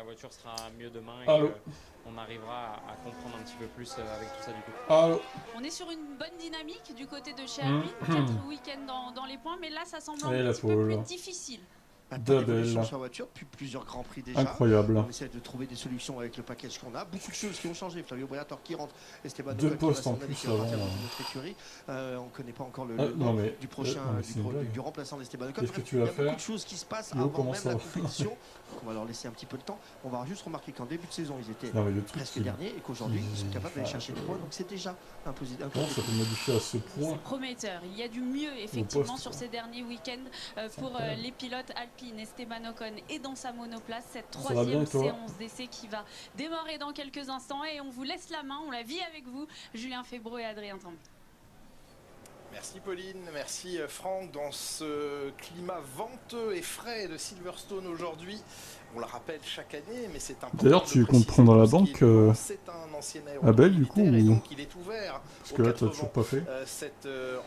voiture sera mieux demain et Allô. qu'on arrivera à comprendre un petit peu plus avec tout ça du coup. Allô. On est sur une bonne dynamique du côté de chez Hum, Alpine, hum. 4 week-ends dans les points, mais là ça semble un Et la petit peu plus pole. difficile. Pas De d'évolution belle. sur la voiture depuis plusieurs grands prix déjà. Incroyable. On essaie de trouver des solutions avec le package qu'on a. Beaucoup de choses qui ont changé. Flavio Briatore qui rentre, Esteban Deux Ocon qui postes va en s'en aller, plus qui va partir avant. dans notre écurie. On ne connaît pas encore le Non nom mais du prochain, non, mais c'est une blague. du remplaçant d'Esteban Ocon. Qu'est-ce que Bref, tu il y vas a beaucoup faire de choses qui se passent Yo, avant comment même ça la va compétition. Donc on va leur laisser un petit peu de temps. On va juste remarquer qu'en début de saison, ils étaient Non mais le truc presque derniers et qu'aujourd'hui, ils sont capables d'aller chercher des points. Donc c'est déjà un positif. Comment ça peut modifier à ce point? C'est prometteur. Il y a du mieux effectivement poste, sur ces derniers week-ends pour les pilotes Alpine, Esteban Ocon et dans sa monoplace. Cette Ça va bien, troisième toi séance d'essai qui va démarrer dans quelques instants et on vous laisse la main, on la vit avec vous, Julien Febvreau et Adrien Tambay. Merci Pauline, merci Franck. Dans ce climat venteux et frais de Silverstone aujourd'hui, on le rappelle chaque année, mais c'est important. D'ailleurs, tu comptes prendre la banque c'est un ancien Abel du coup et ou... donc il est ouvert. Parce que là, tu n'as toujours pas fait.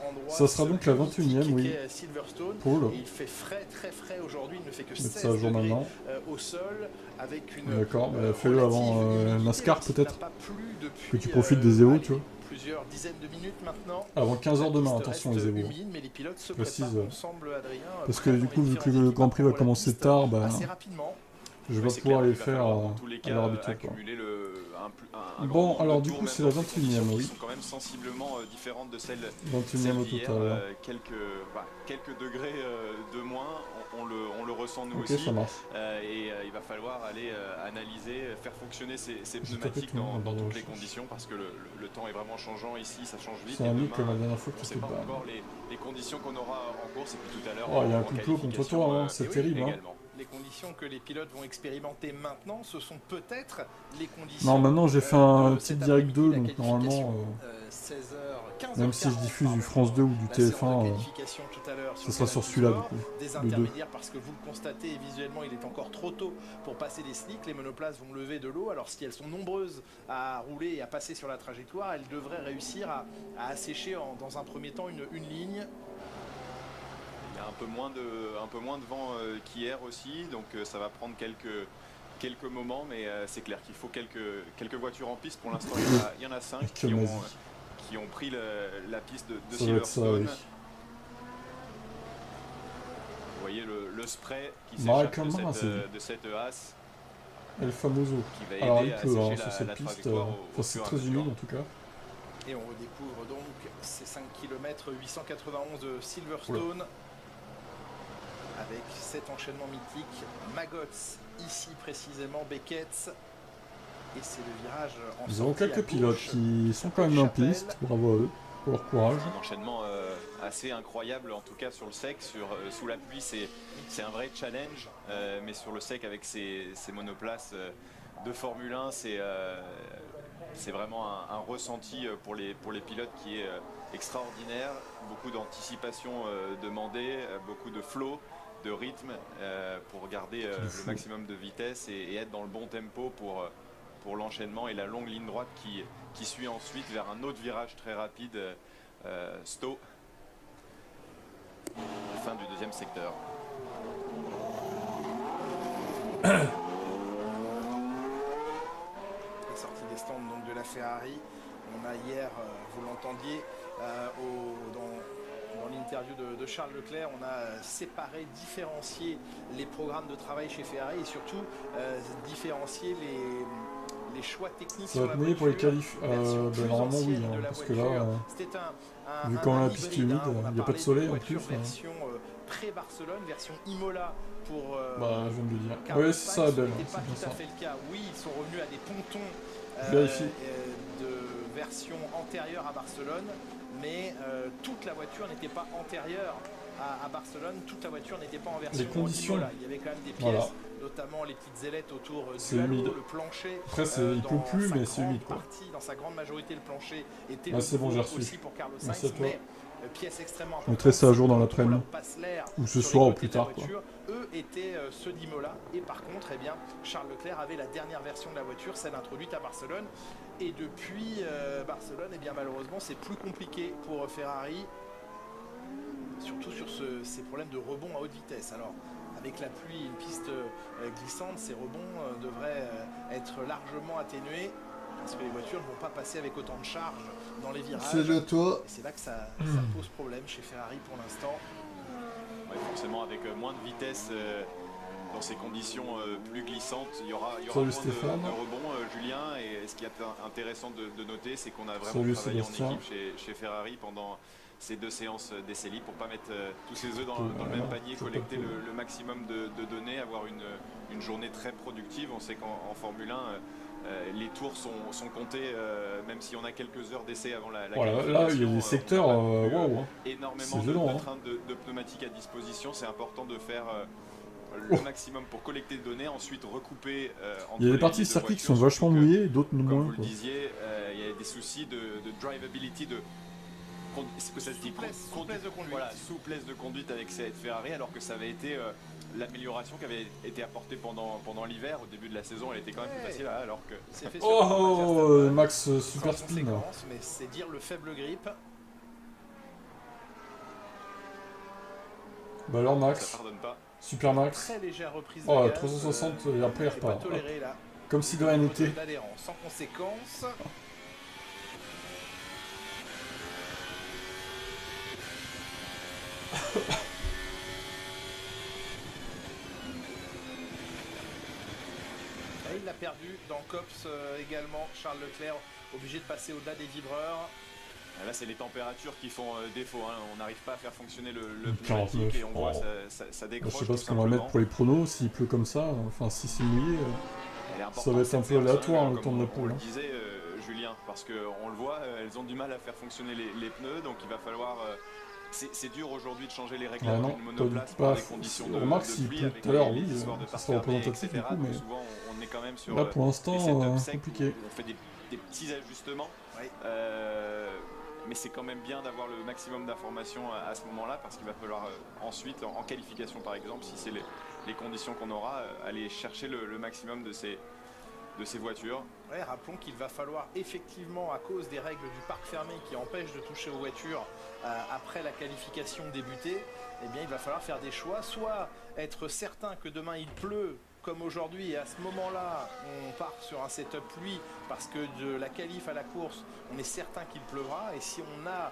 Endroit, ça sera donc la 21ème, oui. Silverstone. Paul. Il fait frais, très frais aujourd'hui. Il ne fait que Mettre 16 ça à jour degrés maintenant. Au sol, avec une. D'accord, fais-le avant NASCAR peut-être. Que tu profites des des EVO, tu vois. Plusieurs dizaines de minutes maintenant. Avant 15h demain, attention les EVO. Humide, mais les pilotes se précise. ensemble, Adrien, Parce que du coup, vu que le Grand Prix va commencer tard, bah, assez rapidement. je vais pas pouvoir les faire à l'heure habituelle. Bon, alors du coup, c'est la 21ème, oui. Sont quand même sensiblement différentes de celles 21ème au d'hier. total. Quelques degrés de moins, on le ressent nous Ok, aussi. ça marche. Et il va falloir aller analyser, faire fonctionner ces J'ai pneumatiques tapé tout, dans toutes les je- conditions parce que le temps est vraiment changeant ici, ça change vite. C'est Et un demain, nick comme la dernière fois que on ne tu sait te pas bats. encore les conditions qu'on aura en course et puis tout à l'heure. Oh, il y a un en complot contre qualification, toi, hein, c'est et oui, terrible. Hein. également. Les conditions que les pilotes vont expérimenter maintenant, ce sont peut-être les conditions. Non, maintenant j'ai fait un de petit cet direct après-midi, 2, la donc normalement, 16h, 15h40, même si je diffuse du France 2 ou du TF1, ça sera sur celui-là du coup. Des Le 2. intermédiaires parce que vous le constatez visuellement, il est encore trop tôt pour passer les slicks. Les monoplaces vont lever de l'eau. Alors si elles sont nombreuses à rouler et à passer sur la trajectoire, elles devraient réussir à assécher dans un premier temps une ligne. Il y a un peu moins de vent qu'hier aussi, donc ça va prendre quelques moments, mais c'est clair qu'il faut quelques voitures en piste. Pour l'instant, il y en a 5 qui ont pris la piste de Ça doit être ça, Silverstone. oui. Vous voyez le spray qui Michael s'échappe Masi. de cette as El Famoso. qui va Alors aider il à pleut hein, assécher sur cette la piste, trajectoire au enfin, c'est fur et à très mesure. humide en tout cas. Et on redécouvre donc ces 5 km 891 de Silverstone. Avec cet enchaînement mythique, Magots ici précisément, Beckett. Et c'est le virage en Ils ont sortie à quelques gauche. pilotes qui sont quand même en Chapelle. piste, bravo à eux pour leur courage. Un enchaînement assez incroyable, en tout cas sur le sec. Sous la pluie, c'est un vrai challenge, mais sur le sec avec ces monoplaces de Formule 1, c'est vraiment un ressenti pour les pilotes qui est extraordinaire. Beaucoup d'anticipation demandée, beaucoup de flow, de rythme pour garder le maximum de vitesse et être dans le bon tempo pour l'enchaînement et la longue ligne droite qui suit ensuite vers un autre virage très rapide, Stowe, fin du deuxième secteur. La sortie des stands donc, de la Ferrari. On a hier, vous l'entendiez, dans l'interview de Charles Leclerc, on a séparé, différencié les programmes de travail chez Ferrari et surtout différencié les choix techniques Ça sur va la te mouiller pour les voiture, qualifs version plus normalement oui, ancienne hein, de la parce que voiture. là, C'était vu un quand la hybride, piste est humide, hein. On il n'y a pas parlé de soleil d'une en plus. voiture version pré-Barcelone, version Imola pour Bah je viens de le dire. Carlos Ouais c'est ça Sainz, ce Abel, n'était c'est pas bien tout ça. à fait le cas. Oui, ils sont revenus à des pontons Je vérifie. de version antérieure à Barcelone, mais toute la voiture n'était pas antérieure à Barcelone, toute la voiture n'était pas en version Les conditions. Imola. Il y avait quand même des pièces, Voilà. notamment les petites ailettes autour C'est du halo, humide. le plancher. Après il pleut plus mais c'est humide quoi. Dans sa grande majorité, le plancher était Ah, c'est bon, j'ai nouveau reçu. aussi pour Carlos Merci à Sainz, toi. mais pièce extrêmement Je mettrai ça à jour dans l'après-midi. Ou ce sur soir les ou côtés plus de la tard quoi. voiture, eux étaient ceux d'Imola et par contre eh bien, Charles Leclerc avait la dernière version de la voiture, celle introduite à Barcelone, et depuis Barcelone eh bien, malheureusement c'est plus compliqué pour Ferrari, surtout sur ces problèmes de rebond à haute vitesse. Alors avec la pluie, une piste glissante, ces rebonds devraient être largement atténués parce que les voitures ne vont pas passer avec autant de charge dans les virages. C'est le toit. Et c'est là que ça pose problème chez Ferrari pour l'instant. Ouais, forcément, avec moins de vitesse dans ces conditions plus glissantes, il y aura Salut moins de Stéphane. rebonds, Julien. Et ce qui est intéressant de noter, c'est qu'on a vraiment Salut travaillé Sébastien. en équipe chez Ferrari pendant ces 2 séances d'essais libres pour pas mettre tous ses œufs dans le Ouais, même non, panier, c'est collecter pas cool. le maximum de données, avoir une journée très productive. On sait qu'en Formule 1, les tours sont comptés, même si on a quelques heures d'essai avant la Voilà, qualification. là, il y a des secteurs, on a pas waouh. énormément C'est violent, de hein. trains de pneumatiques à disposition. C'est important de faire le maximum pour collecter des données, ensuite recouper entre Il y a des les parties de lignes de circuit qui voiture, sont vachement surtout que, mouillées et d'autres comme moins. vous le Quoi. disiez, il y a des soucis de drivability, ce que ça se dit, Souplesse de conduite. Voilà, souplesse de conduite avec cette Ferrari, alors que ça avait été l'amélioration qui avait été apportée pendant l'hiver. Au début de la saison, elle était quand même plus facile, alors que C'est fait sur Oh, Max Max Verstappen, super sans spin. conséquence, mais c'est dire le faible grip. Bah alors ça Max, pardonne pas. super Max. Très légère reprise Oh, de gaz. 360 et après il c'est pas repart. toléré là. Comme si de rien n'était. D'adhérents, sans conséquence. Et il l'a perdu dans Cops également. Charles Leclerc obligé de passer au-delà des vibreurs. Là, c'est les températures qui font défaut. Hein. On n'arrive pas à faire fonctionner le 49. pneumatique et on voit Oh. ça Je décroche. sais pas tout ce qu'on va simplement. mettre pour les pronos, s'il pleut comme ça, enfin si c'est mouillé. Elle est importante, Ça va être un cette peu séance, aléatoire, hein, le comme temps de la on poule, le hein. disait, Julien, parce qu'on le voit, elles ont du mal à faire fonctionner les pneus, donc il va falloir. C'est dur aujourd'hui de changer les réglages Ah non, d'une monoplace pas dans du des tout. conditions Remarque, de s'il pluie pleut avec tout à l'heure, les oui, histoires de ça parc sera fermé, représentatif etc. du coup, Donc mais souvent, on est quand même sur là pour l'instant, des setups secs compliqué. où on fait des petits ajustements. Oui. Mais c'est quand même bien d'avoir le maximum d'informations à ce moment-là, parce qu'il va falloir ensuite, en qualification par exemple, si c'est les conditions qu'on aura, aller chercher le maximum de ces voitures. Ouais, rappelons qu'il va falloir effectivement, à cause des règles du parc fermé qui empêchent de toucher aux voitures après la qualification débutée, eh bien il va falloir faire des choix, soit être certain que demain il pleut comme aujourd'hui, et à ce moment-là on part sur un setup pluie parce que de la qualif à la course on est certain qu'il pleuvra, et si on a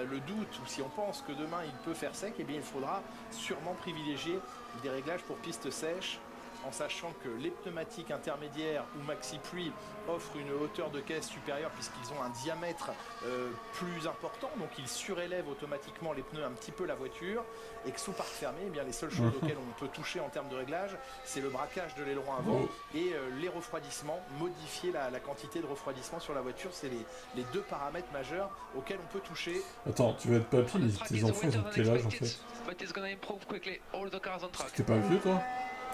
le doute ou si on pense que demain il peut faire sec, eh bien il faudra sûrement privilégier des réglages pour piste sèche, en sachant que les pneumatiques intermédiaires ou maxi pluie offrent une hauteur de caisse supérieure puisqu'ils ont un diamètre plus important, donc ils surélèvent automatiquement les pneus un petit peu la voiture, et que sous parc fermé, eh bien les seules choses auxquelles on peut toucher en termes de réglage, c'est le braquage de l'aileron avant et les refroidissements, modifier la quantité de refroidissement sur la voiture. C'est les deux paramètres majeurs auxquels on peut toucher. Attends, tu vas être papy, mais tes enfants ils ont quel âge en fait? T'es pas vieux toi?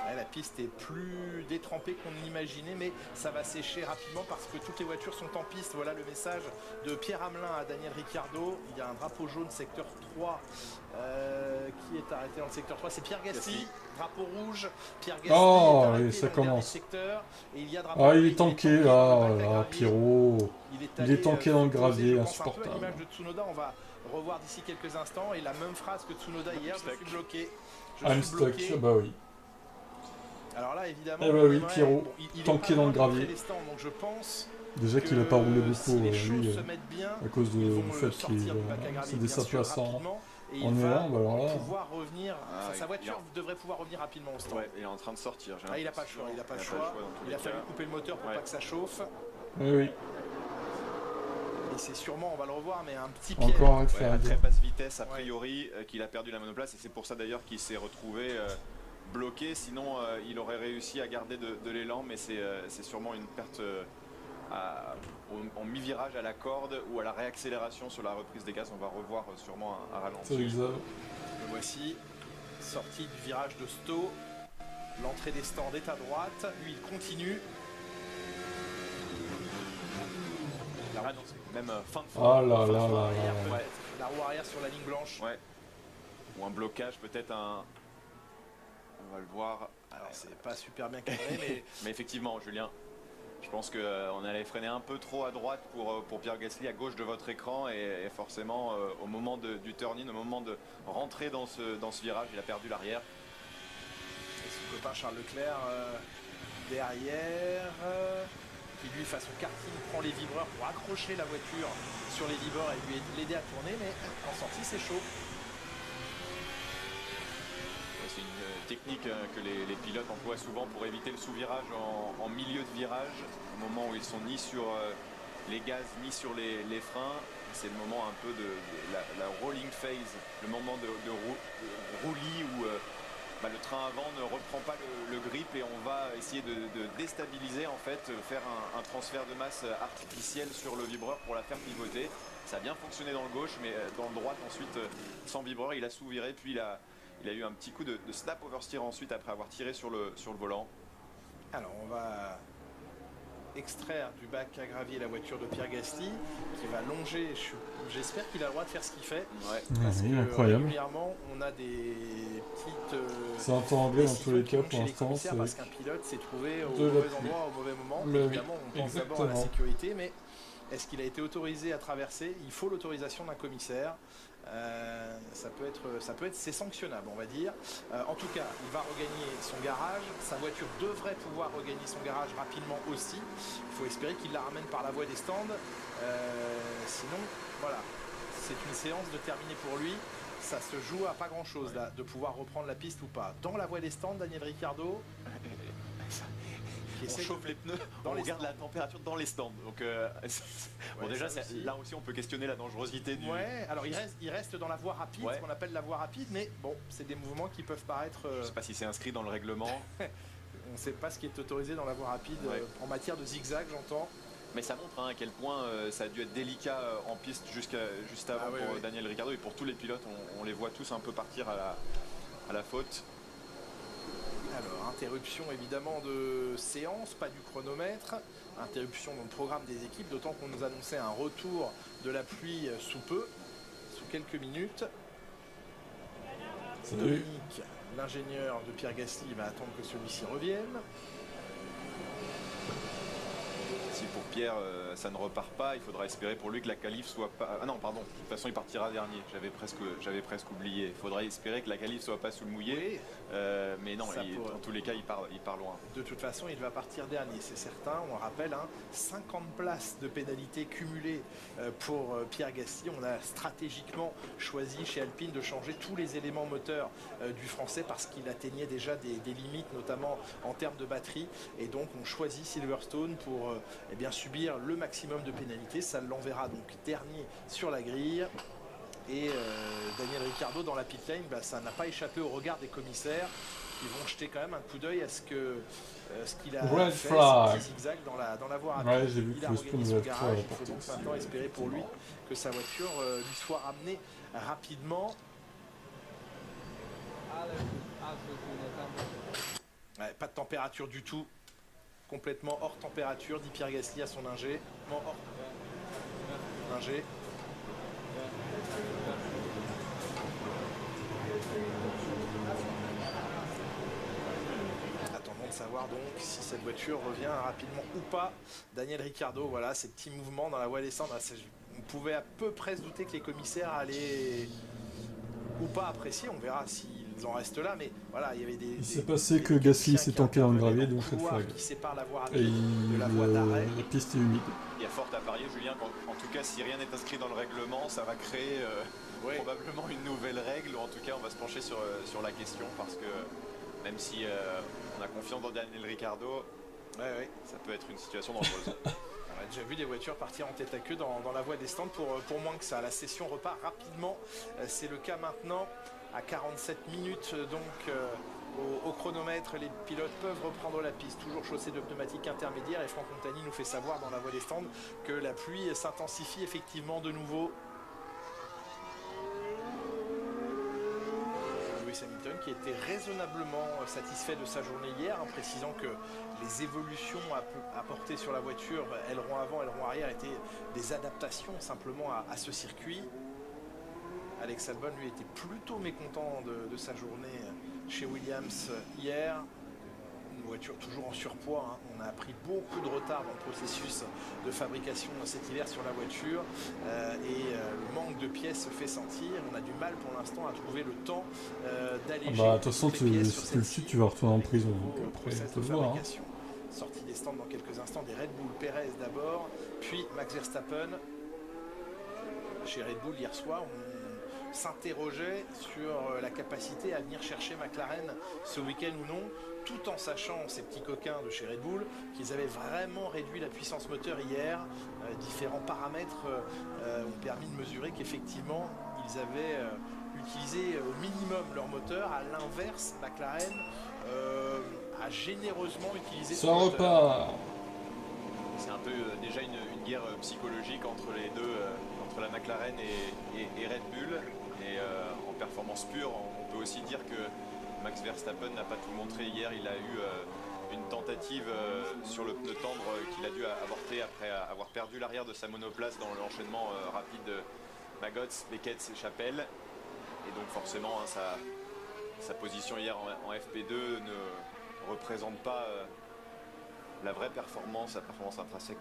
Ouais, la piste est plus détrempée qu'on ne l'imaginait, mais ça va sécher rapidement parce que toutes les voitures sont en piste. Voilà le message de Pierre Hamelin à Daniel Ricciardo. Il y a un drapeau jaune secteur 3 qui est arrêté dans le secteur 3. C'est Pierre Gasly. Drapeau rouge. Pierre Gasly Oh, est arrêté et ça dans le dernier commence. secteur. Et il y a drapeau Ah, il bleu, est tanké dans là, le là, gravier. Pierrot. Il Il est tanké dans le se poser, gravier, je pense, un peu à insupportable. l'image de Tsunoda. On va revoir d'ici quelques instants. Et la même phrase que Tsunoda hier, je suis bloqué. I'm suis stuck, bloqué. ah bah oui. Alors là, évidemment, Eh bah oui, ouais, Pierrot, bon, il est tanké pas dans le loin de gravier. les stands, donc je pense Déjà qu'il a pas roulé beaucoup, si les choses lui, se mettent bien, à cause ils du vont fait sortir qu'il du bac à gravier, s'est bien sûr, désaplacé rapidement, et en il va Irlande, alors là. pouvoir revenir. Ah, Sa voiture il devrait pouvoir revenir rapidement au stand. Ouais, il est en train de sortir. j'ai Ah, il a pas le l'impression. choix, il a pas le choix. dans tous Il les a fallu cas. couper le moteur pour Ouais. pas que ça chauffe. Oui, oui. Et c'est sûrement, on va le revoir, mais un petit piège. Encore arrête de Ouais, faire à la très gueule. basse vitesse, a priori, qu'il a perdu la monoplace, et c'est pour ça d'ailleurs qu'il s'est retrouvé bloqué. Sinon, il aurait réussi à garder de l'élan, mais c'est sûrement une perte en mi-virage à la corde ou à la réaccélération sur la reprise des gaz. On va revoir sûrement un ralenti. Salut Xav. Le voici, sortie du virage de Sto. L'entrée des stands est à droite. Lui, il continue. Ah non, c'est même fin de Ah là fin de là fin là arrière, là. peut-être. Ouais, la roue arrière sur la ligne blanche. Ouais. Ou un blocage, peut-être un. On va le voir. Alors, c'est pas super bien cadré, mais Mais effectivement, Julien, je pense qu'on allait freiner un peu trop à droite pour Pierre Gasly, à gauche de votre écran, et forcément, au moment du turn-in, au moment de rentrer dans ce virage, il a perdu l'arrière. copain Charles Leclerc derrière, qui lui façon karting prend les vibreurs pour accrocher la voiture sur les vibreurs et lui l'aider à tourner, mais en sortie c'est chaud. C'est une technique que les pilotes emploient souvent pour éviter le sous-virage en milieu de virage, au moment où ils sont ni sur les gaz ni sur les freins. C'est le moment un peu de la rolling phase, le moment de roulis où le train avant ne reprend pas le grip et on va essayer de déstabiliser, en fait, faire un transfert de masse artificiel sur le vibreur pour la faire pivoter. Ça a bien fonctionné dans le gauche, mais dans le droit ensuite sans vibreur il a sous-viré, puis il a eu un petit coup de snap oversteer ensuite après avoir tiré sur le volant. Alors on va extraire du bac à gravier la voiture de Pierre Gasly qui va longer. J'espère qu'il a le droit de faire ce qu'il fait. Ouais. Parce que incroyable. régulièrement on a des petites c'est en temps anglais dans tous les cas pour l'instant. C'est parce qu'un pilote s'est trouvé au de la mauvais pluie. endroit au mauvais moment. Mais évidemment on pense d'abord à la exactement. sécurité, mais est-ce qu'il a été autorisé à traverser? Il faut l'autorisation d'un commissaire. C'est sanctionnable, on va dire. En tout cas, il va regagner son garage. Sa voiture devrait pouvoir regagner son garage rapidement aussi. Il faut espérer qu'il la ramène par la voie des stands. Sinon, voilà, c'est une séance de terminer pour lui. Ça se joue à pas grand-chose là, de pouvoir reprendre la piste ou pas. Dans la voie des stands, Daniel Ricciardo. On chauffe les pneus, on regarde la température dans les stands. Donc, bon, déjà, là aussi, on peut questionner la dangerosité du. Ouais, alors il reste dans la voie rapide, ce qu'on appelle la voie rapide, mais bon, c'est des mouvements qui peuvent paraître. Je sais pas si c'est inscrit dans le règlement. On ne sait pas ce qui est autorisé dans la voie rapide en matière de zigzag, j'entends. Mais ça montre à quel point ça a dû être délicat en piste juste avant pour Daniel Ricciardo et pour tous les pilotes. On les voit tous un peu partir à la faute. Alors, interruption évidemment de séance, pas du chronomètre, interruption dans le programme des équipes, d'autant qu'on nous annonçait un retour de la pluie sous peu, sous quelques minutes. Dominique, l'ingénieur de Pierre Gasly, va attendre que celui-ci revienne. Si pour Pierre ça ne repart pas, il faudra espérer pour lui que la qualif soit pas. Ah non, pardon, de toute façon il partira dernier. J'avais presque oublié. Il faudra espérer que la qualif soit pas sous le mouillé. Mais non, dans tous les cas, il part loin. De toute façon, il va partir dernier, c'est certain. On rappelle, 50 places de pénalité cumulées pour Pierre Gasly. On a stratégiquement choisi chez Alpine de changer tous les éléments moteurs du français parce qu'il atteignait déjà des limites, notamment en termes de batterie. Et donc, on choisit Silverstone pour subir le maximum de pénalités. Ça l'enverra donc dernier sur la grille. Et Daniel Ricciardo dans la pit lane, ça n'a pas échappé au regard des commissaires qui vont jeter quand même un coup d'œil à ce qu'il a Red fait, flag. ce petit zigzag dans la voie rapide. Ouais, j'ai vu Il que a le regagné spawn son red garage. flag Il faut donc maintenant espérer pour lui que sa voiture lui soit ramenée rapidement. Ouais, pas de température du tout. Complètement hors température, dit Pierre Gasly à son ingé. Hors ingé. Attendons de savoir donc si cette voiture revient rapidement ou pas. Daniel Ricciardo, voilà, ces petits mouvements dans la voie descente. On pouvait à peu près se douter que les commissaires allaient ou pas apprécier. On verra s'ils en restent là, mais voilà, il y avait des. Il s'est passé que Gasly s'est tanké dans le gravier, donc red flag. Qui sépare la voie Et rapide de la voie d'arrêt. la piste est humide. Il y a fort à parier, Julien, qu'en tout cas, si rien n'est inscrit dans le règlement, ça va créer probablement une nouvelle règle. Ou en tout cas, on va se pencher sur la question parce que même si on a confiance dans Daniel Ricciardo, ça peut être une situation dangereuse. On a déjà vu des voitures partir en tête à queue dans la voie des stands pour moins que ça. La session repart rapidement. C'est le cas maintenant à 47 minutes donc au chronomètre. Les pilotes peuvent reprendre la piste, toujours chaussée de pneumatiques intermédiaires. Et Franck Montagny nous fait savoir dans la voie des stands que la pluie s'intensifie effectivement de nouveau. Lewis Hamilton qui était raisonnablement satisfait de sa journée hier, en précisant que les évolutions apportées sur la voiture, aileron avant, aileron arrière, étaient des adaptations simplement à ce circuit. Alex Albon lui était plutôt mécontent de sa journée chez Williams hier. une voiture toujours en surpoids, hein. On a pris beaucoup de retard dans le processus de fabrication cet hiver sur la voiture le manque de pièces se fait sentir. On a du mal pour l'instant à trouver le temps d'alléger. Bah, de toute façon, si tu le suis, tu vas retourner en prison. Donc après, process te de voir. Hein. fabrication. Sortie des stands dans quelques instants des Red Bull. Perez d'abord, puis Max Verstappen. Chez Red Bull hier soir, on s'interrogeait sur la capacité à venir chercher McLaren ce week-end ou non, tout en sachant, ces petits coquins de chez Red Bull, qu'ils avaient vraiment réduit la puissance moteur hier. Différents paramètres ont permis de mesurer qu'effectivement, ils avaient utilisé au minimum leur moteur. À l'inverse, McLaren a généreusement utilisé Ça repart. C'est un peu déjà une guerre psychologique entre les deux, entre la McLaren et Red Bull. Et en performance pure, on peut aussi dire que Max Verstappen n'a pas tout montré hier. Il a eu une tentative sur le pneu tendre qu'il a dû avorter après avoir perdu l'arrière de sa monoplace dans l'enchaînement rapide de Magotts, Becketts et Chapelle. Et donc forcément, hein, sa position hier en FP2 ne représente pas la vraie performance, la performance intrinsèque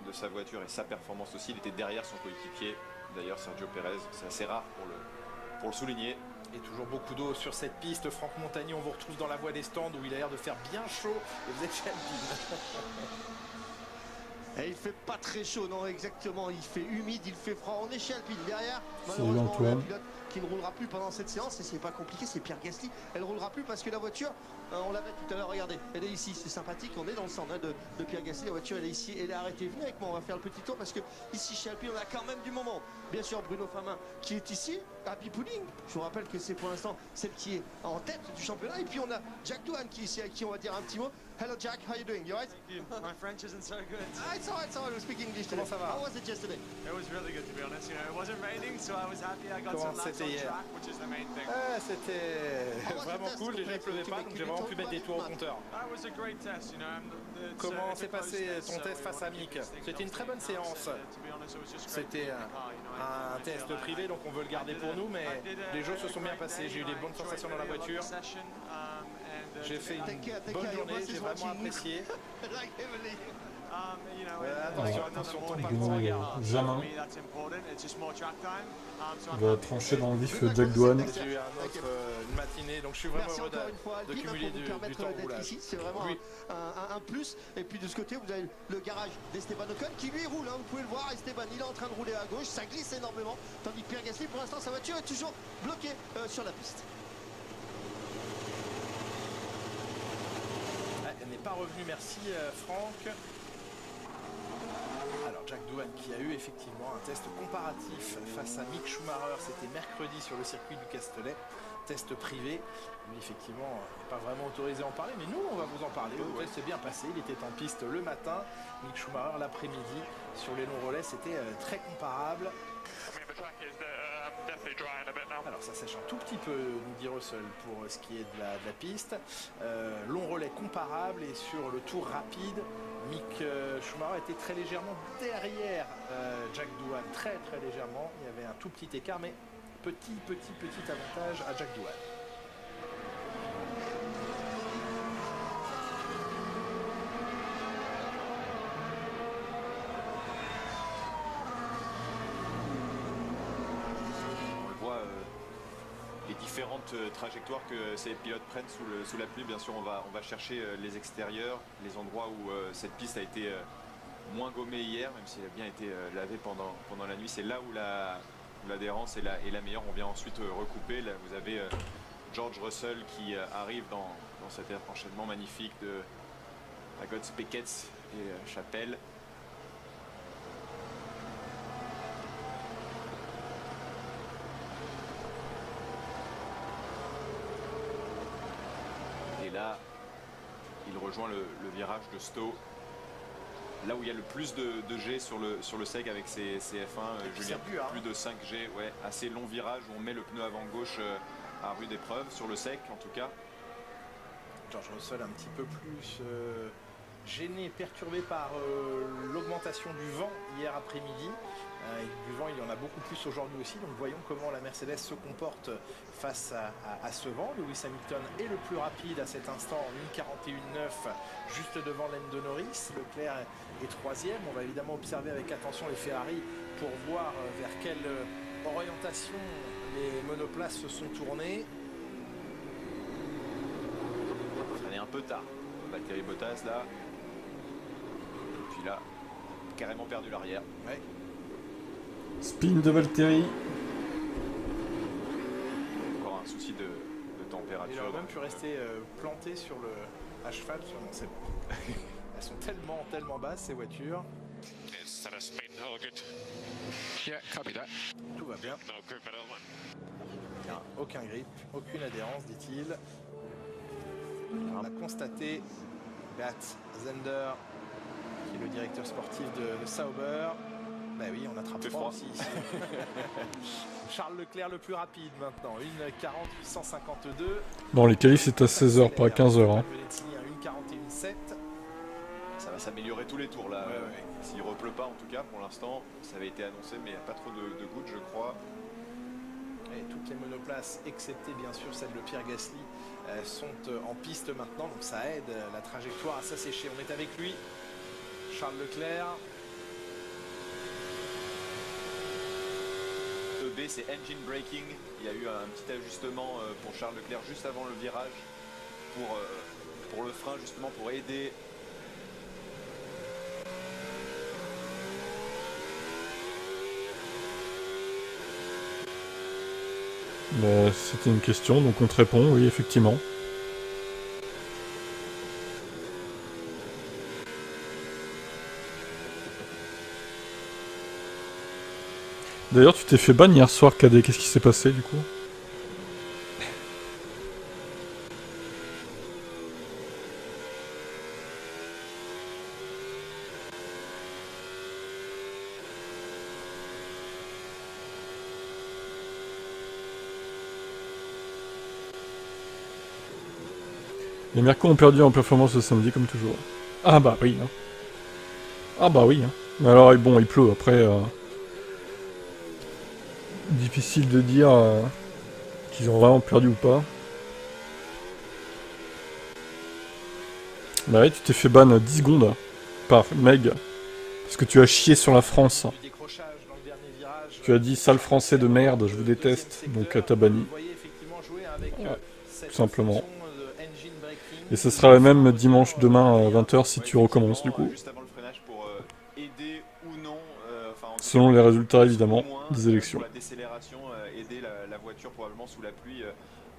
de sa voiture et sa performance aussi. Il était derrière son coéquipier, d'ailleurs Sergio Pérez. C'est assez rare pour le souligner. Et toujours beaucoup d'eau sur cette piste. Franck Montagny, on vous retrouve dans la voie des stands où il a l'air de faire bien chaud. Et vous êtes chez Alpine. Et il fait pas très chaud, non, exactement. Il fait humide, il fait froid. On est chez Alpine. Derrière, Salut malheureusement, on a un Antoine. pilote qui ne roulera plus pendant cette séance. Et c'est pas compliqué, c'est Pierre Gasly. Elle ne roulera plus parce que la voiture, on l'avait tout à l'heure, regardez. Elle est ici, c'est sympathique. On est dans le stand de Pierre Gasly. La voiture, elle est ici, elle est arrêtée. Venez avec moi, on va faire le petit tour parce que ici chez Alpine, on a quand même du moment. Bien sûr, Bruno Famin qui est ici. Happy Pudding, je vous rappelle que c'est pour l'instant celle qui est en tête du championnat. Et puis on a Jack Doohan qui est ici, à qui on va dire un petit mot. Hello Jack, how you doing? You alright? My French isn't so good. It's alright, we speak English today. Comment ça va? How was it yesterday? It was really good to be honest. You know, it wasn't raining, so I was happy. I got Comment some laps c'était on hier? track, which is the main thing. C'était vraiment cool. Déjà, il pleuvait pas, donc j'ai vraiment pu mettre des tours au compteur. That was a great test, you know. Comment s'est passé ton test face à Mick? C'était une très bonne séance. C'était un test privé, donc on veut le garder pour nous, mais les jours se sont bien passés. J'ai eu des bonnes sensations dans la voiture. J'ai fait une bonne journée, j'ai vraiment apprécié. Attention, ton pas Bruno, regard. Jamin. Il va trancher dans le vif Jack Doohan. J'ai eu une matinée, donc je suis vraiment heureux de cumuler du temps de roulage. Ici, c'est vraiment un plus. Et puis de ce côté, vous avez le garage d'Esteban Ocon qui lui roule. Hein, vous pouvez le voir, Esteban, il est en train de rouler à gauche. Ça glisse énormément. Tandis que Pierre Gasly, pour l'instant, sa voiture est toujours bloquée sur la piste. Elle n'est pas revenue, merci Franck. Alors Jack Doohan qui a eu effectivement un test comparatif face à Mick Schumacher, c'était mercredi sur le circuit du Castellet, test privé. Lui effectivement n'est pas vraiment autorisé à en parler, mais nous on va vous en parler. Le test s'est bien passé, il était en piste le matin, Mick Schumacher l'après-midi. Sur les longs relais c'était très comparable. Alors ça sèche un tout petit peu, nous dit Russell, pour ce qui est de la piste. Long relais comparable et sur le tour rapide, Mick Schumacher était très légèrement derrière Jack Doohan, très légèrement. Il y avait un tout petit écart, mais petit avantage à Jack Doohan. Les différentes trajectoires que ces pilotes prennent sous la pluie. Bien sûr, on va chercher les extérieurs, les endroits où cette piste a été moins gommée hier, même si elle a bien été lavée pendant la nuit. C'est là où l'adhérence est la meilleure. On vient ensuite recouper. Là, vous avez George Russell qui arrive dans cet enchaînement magnifique de Magotts, Becketts et Chapelle. Et là, il rejoint le virage de Stowe, là où il y a le plus de G sur le sec avec ses F1, Julien, plus de 5 G, ouais, assez long virage où on met le pneu avant gauche à rude épreuve, sur le sec en tout cas. George Russell un petit peu plus gêné, perturbé par l'augmentation du vent hier après-midi. Du vent, il y en a beaucoup plus aujourd'hui aussi. Donc voyons comment la Mercedes se comporte face à ce vent. Lewis Hamilton est le plus rapide à cet instant en 1:41.9, juste devant Lando Norris. Leclerc est troisième. On va évidemment observer avec attention les Ferrari pour voir vers quelle orientation les monoplaces se sont tournés. Ça est un peu tard. Valtteri Bottas là. Et puis là, carrément perdu l'arrière. Ouais. Spin de Valtteri. Encore un souci de température. Il aurait même pu rester planté sur à cheval. Non, c'est bon. Elles sont tellement basses ces voitures. Tout va bien. Aucun grip, aucune adhérence, dit-il. On a constaté Beat Zender, qui est le directeur sportif de Sauber. Ben oui, on attrape froid aussi ici. Charles Leclerc le plus rapide maintenant, 1:40.852. Bon, les qualifs c'est à 16h, pas à 15h. Hein. 1:41.7. Ça va s'améliorer tous les tours là. S'il ne repleut pas en tout cas pour l'instant, ça avait été annoncé mais il n'y a pas trop de gouttes je crois. Et toutes les monoplaces, excepté bien sûr celle de Pierre Gasly, sont en piste maintenant, donc ça aide la trajectoire à s'assécher. On est avec lui, Charles Leclerc. Le B c'est engine braking, il y a eu un petit ajustement pour Charles Leclerc juste avant le virage pour le frein justement pour aider. C'était une question, donc on te répond, oui, effectivement. D'ailleurs, tu t'es fait ban hier soir, Cadet, qu'est-ce qui s'est passé, du coup? Les Mercos ont perdu en performance ce samedi, comme toujours. Ah bah oui. Hein. Ah bah oui. Hein. Mais alors, bon, il pleut, après... difficile de dire qu'ils ont vraiment perdu ou pas. Bah oui, tu t'es fait ban 10 secondes par Meg. Parce que tu as chié sur la France. Tu as dit sale français de merde, je vous déteste. Donc t'as banni. Ouais, tout simplement. Et ce sera même dimanche demain à 20h si tu recommences du coup. Selon les résultats évidemment des élections. Pour la décélération, aider la voiture probablement sous la pluie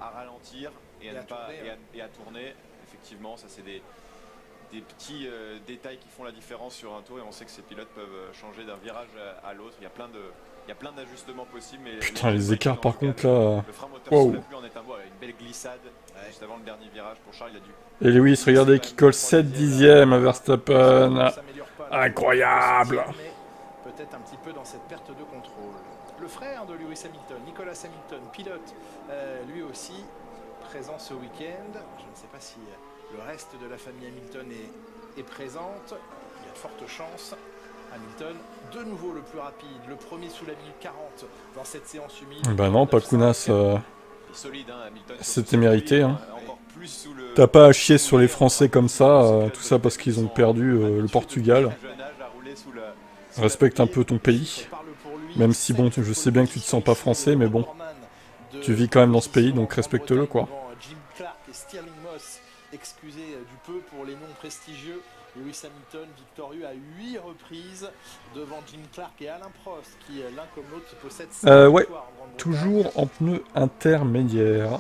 à ralentir et à tourner. Effectivement, ça c'est des petits détails qui font la différence sur un tour et on sait que ces pilotes peuvent changer d'un virage à l'autre. Il y a plein d'ajustements possibles. Mais putain, les écarts par contre là... Le frein moteur sous la pluie en est un beau, avec une belle glissade juste avant le dernier virage pour Charles. Il a dû... Et Lewis, regardez, qui colle 7 dixièmes à Verstappen. Incroyable. Peut-être un petit peu dans cette perte de contrôle. Le frère de Lewis Hamilton, Nicholas Hamilton, pilote, lui aussi présent ce week-end. Je ne sais pas si le reste de la famille Hamilton est présente. Il y a de fortes chances. Hamilton, de nouveau le plus rapide, le premier sous la minute 40 dans cette séance humide. Bah non, pas Kounas. Solide, hein, Hamilton, c'était mérité. Hein. Le... T'as pas à chier sur les Français comme ça, tout ça parce qu'ils ont perdu le Portugal. Respecte un peu ton pays. Même si bon, je sais bien que tu te sens pas français, mais bon. Tu vis quand même dans ce pays, donc respecte-le quoi. Jim Clark et Stirling Moss, excusez du peu pour les noms prestigieux. Lewis Hamilton victorieux à 8 reprises devant Jim Clark et Alain Prost, qui l'un comme l'autre possède 5 ouais, victoires en Grande-Bretagne. Toujours en pneu intermédiaire.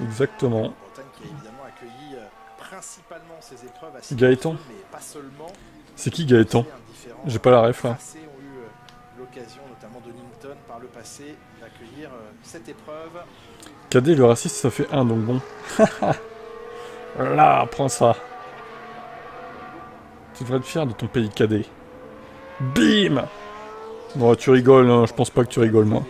Exactement. Grande-Bretagne qui a évidemment accueilli principalement ces épreuves à Gaëtan. mais pas seulement. C'est qui Gaëtan? J'ai pas la ref là. Ont eu l'occasion, notamment de Newton par le passé, d'accueillir cette épreuve. Cadet, le raciste, ça fait 1, donc bon. Là, prends ça. Tu devrais être fier de ton pays, Cadet. Bim! Non, tu rigoles, hein. Je pense pas que tu rigoles, moi.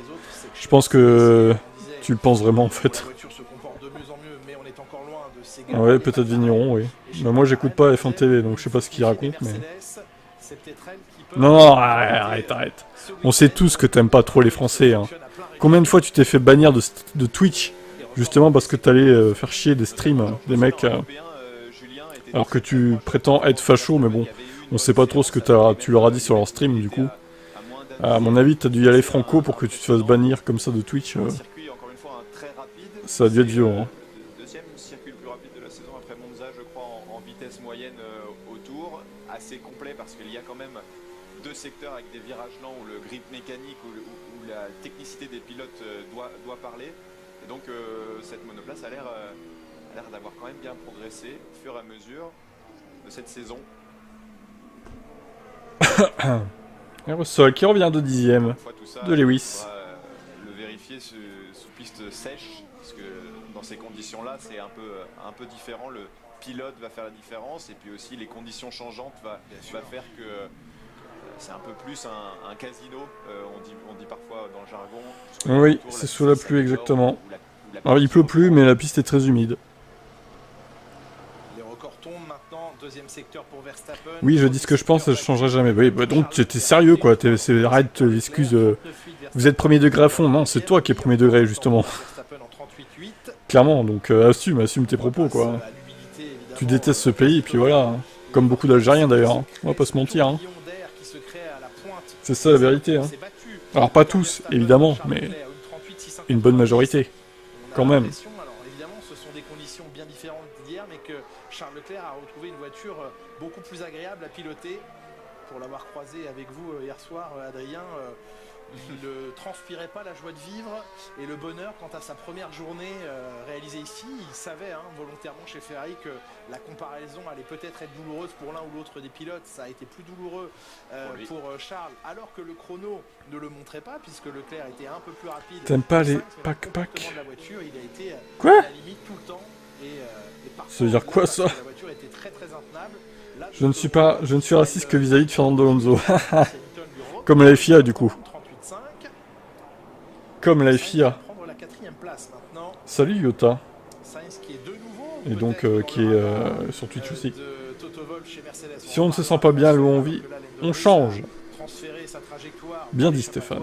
Je pense que tu le penses vraiment, en fait. La voiture se comporte de mieux en mieux, mais on est encore loin de Ouais, peut-être Vigneron, oui. Mais moi, j'écoute pas F1 TV, donc je sais pas ce qu'il raconte, mais... Non, non, arrête. On sait tous que t'aimes pas trop les Français, hein. Combien de fois tu t'es fait bannir de Twitch, justement parce que t'allais faire chier des streams, des mecs, alors que tu prétends être facho, mais bon, on sait pas trop ce que tu leur as dit sur leur stream, du coup. À mon avis, t'as dû y aller franco pour que tu te fasses bannir comme ça de Twitch. Ça a dû être violent, hein. Deuxième circuit le plus rapide de la saison après Monza, je crois, en vitesse moyenne au tour. Assez complet parce qu'il y a quand même deux secteurs avec des virages lents où le grip mécanique où la technicité des pilotes doit parler. Et donc cette monoplace a l'air d'avoir quand même bien progressé au fur et à mesure de cette saison. Russell qui revient de 10ème de Lewis. Le vérifier sous piste sèche, parce que dans ces conditions-là, c'est un peu différent. Le pilote va faire la différence, et puis aussi les conditions changeantes va faire que c'est un peu plus un casino, on dit parfois dans le jargon. Oui, c'est sous la pluie exactement. Alors il pleut plus, mais la piste est très humide. Les records tombent maintenant, deuxième secteur pour Verstappen. Oui, je dis ce que je pense et je changerai jamais. Oui, bah donc t'es sérieux quoi, arrête l'excuse. Vous êtes premier degré à fond, non, c'est toi qui es premier degré justement. Clairement, donc assume tes propos quoi. Tu détestes ce pays et puis voilà, hein. Comme beaucoup d'Algériens d'ailleurs, hein. On va pas se mentir. Hein. C'est ça la vérité. Hein. Alors pas tous, évidemment, mais une bonne majorité, quand même. Alors évidemment, ce sont des conditions bien différentes d'hier, mais que Charles Leclerc a retrouvé une voiture beaucoup plus agréable à piloter. Pour l'avoir croisé avec vous hier soir, Adrien, il ne transpirait pas la joie de vivre et le bonheur quant à sa première journée réalisée ici. Il savait volontairement chez Ferrari que la comparaison allait peut-être être douloureuse pour l'un ou l'autre des pilotes. Ça a été plus douloureux pour Charles, alors que le chrono ne le montrait pas, puisque Leclerc était un peu plus rapide. T'aimes pas les pack? Quoi? À la limite tout le temps ça veut dire quoi ça? Je ne suis raciste que vis-à-vis de Fernando Alonso. Comme la FIA du coup. Comme la FIA. Salut Yota. Et donc qui est sur Twitch aussi. Si on ne se sent pas bien là où on vit, on change. Bien dit Stéphane.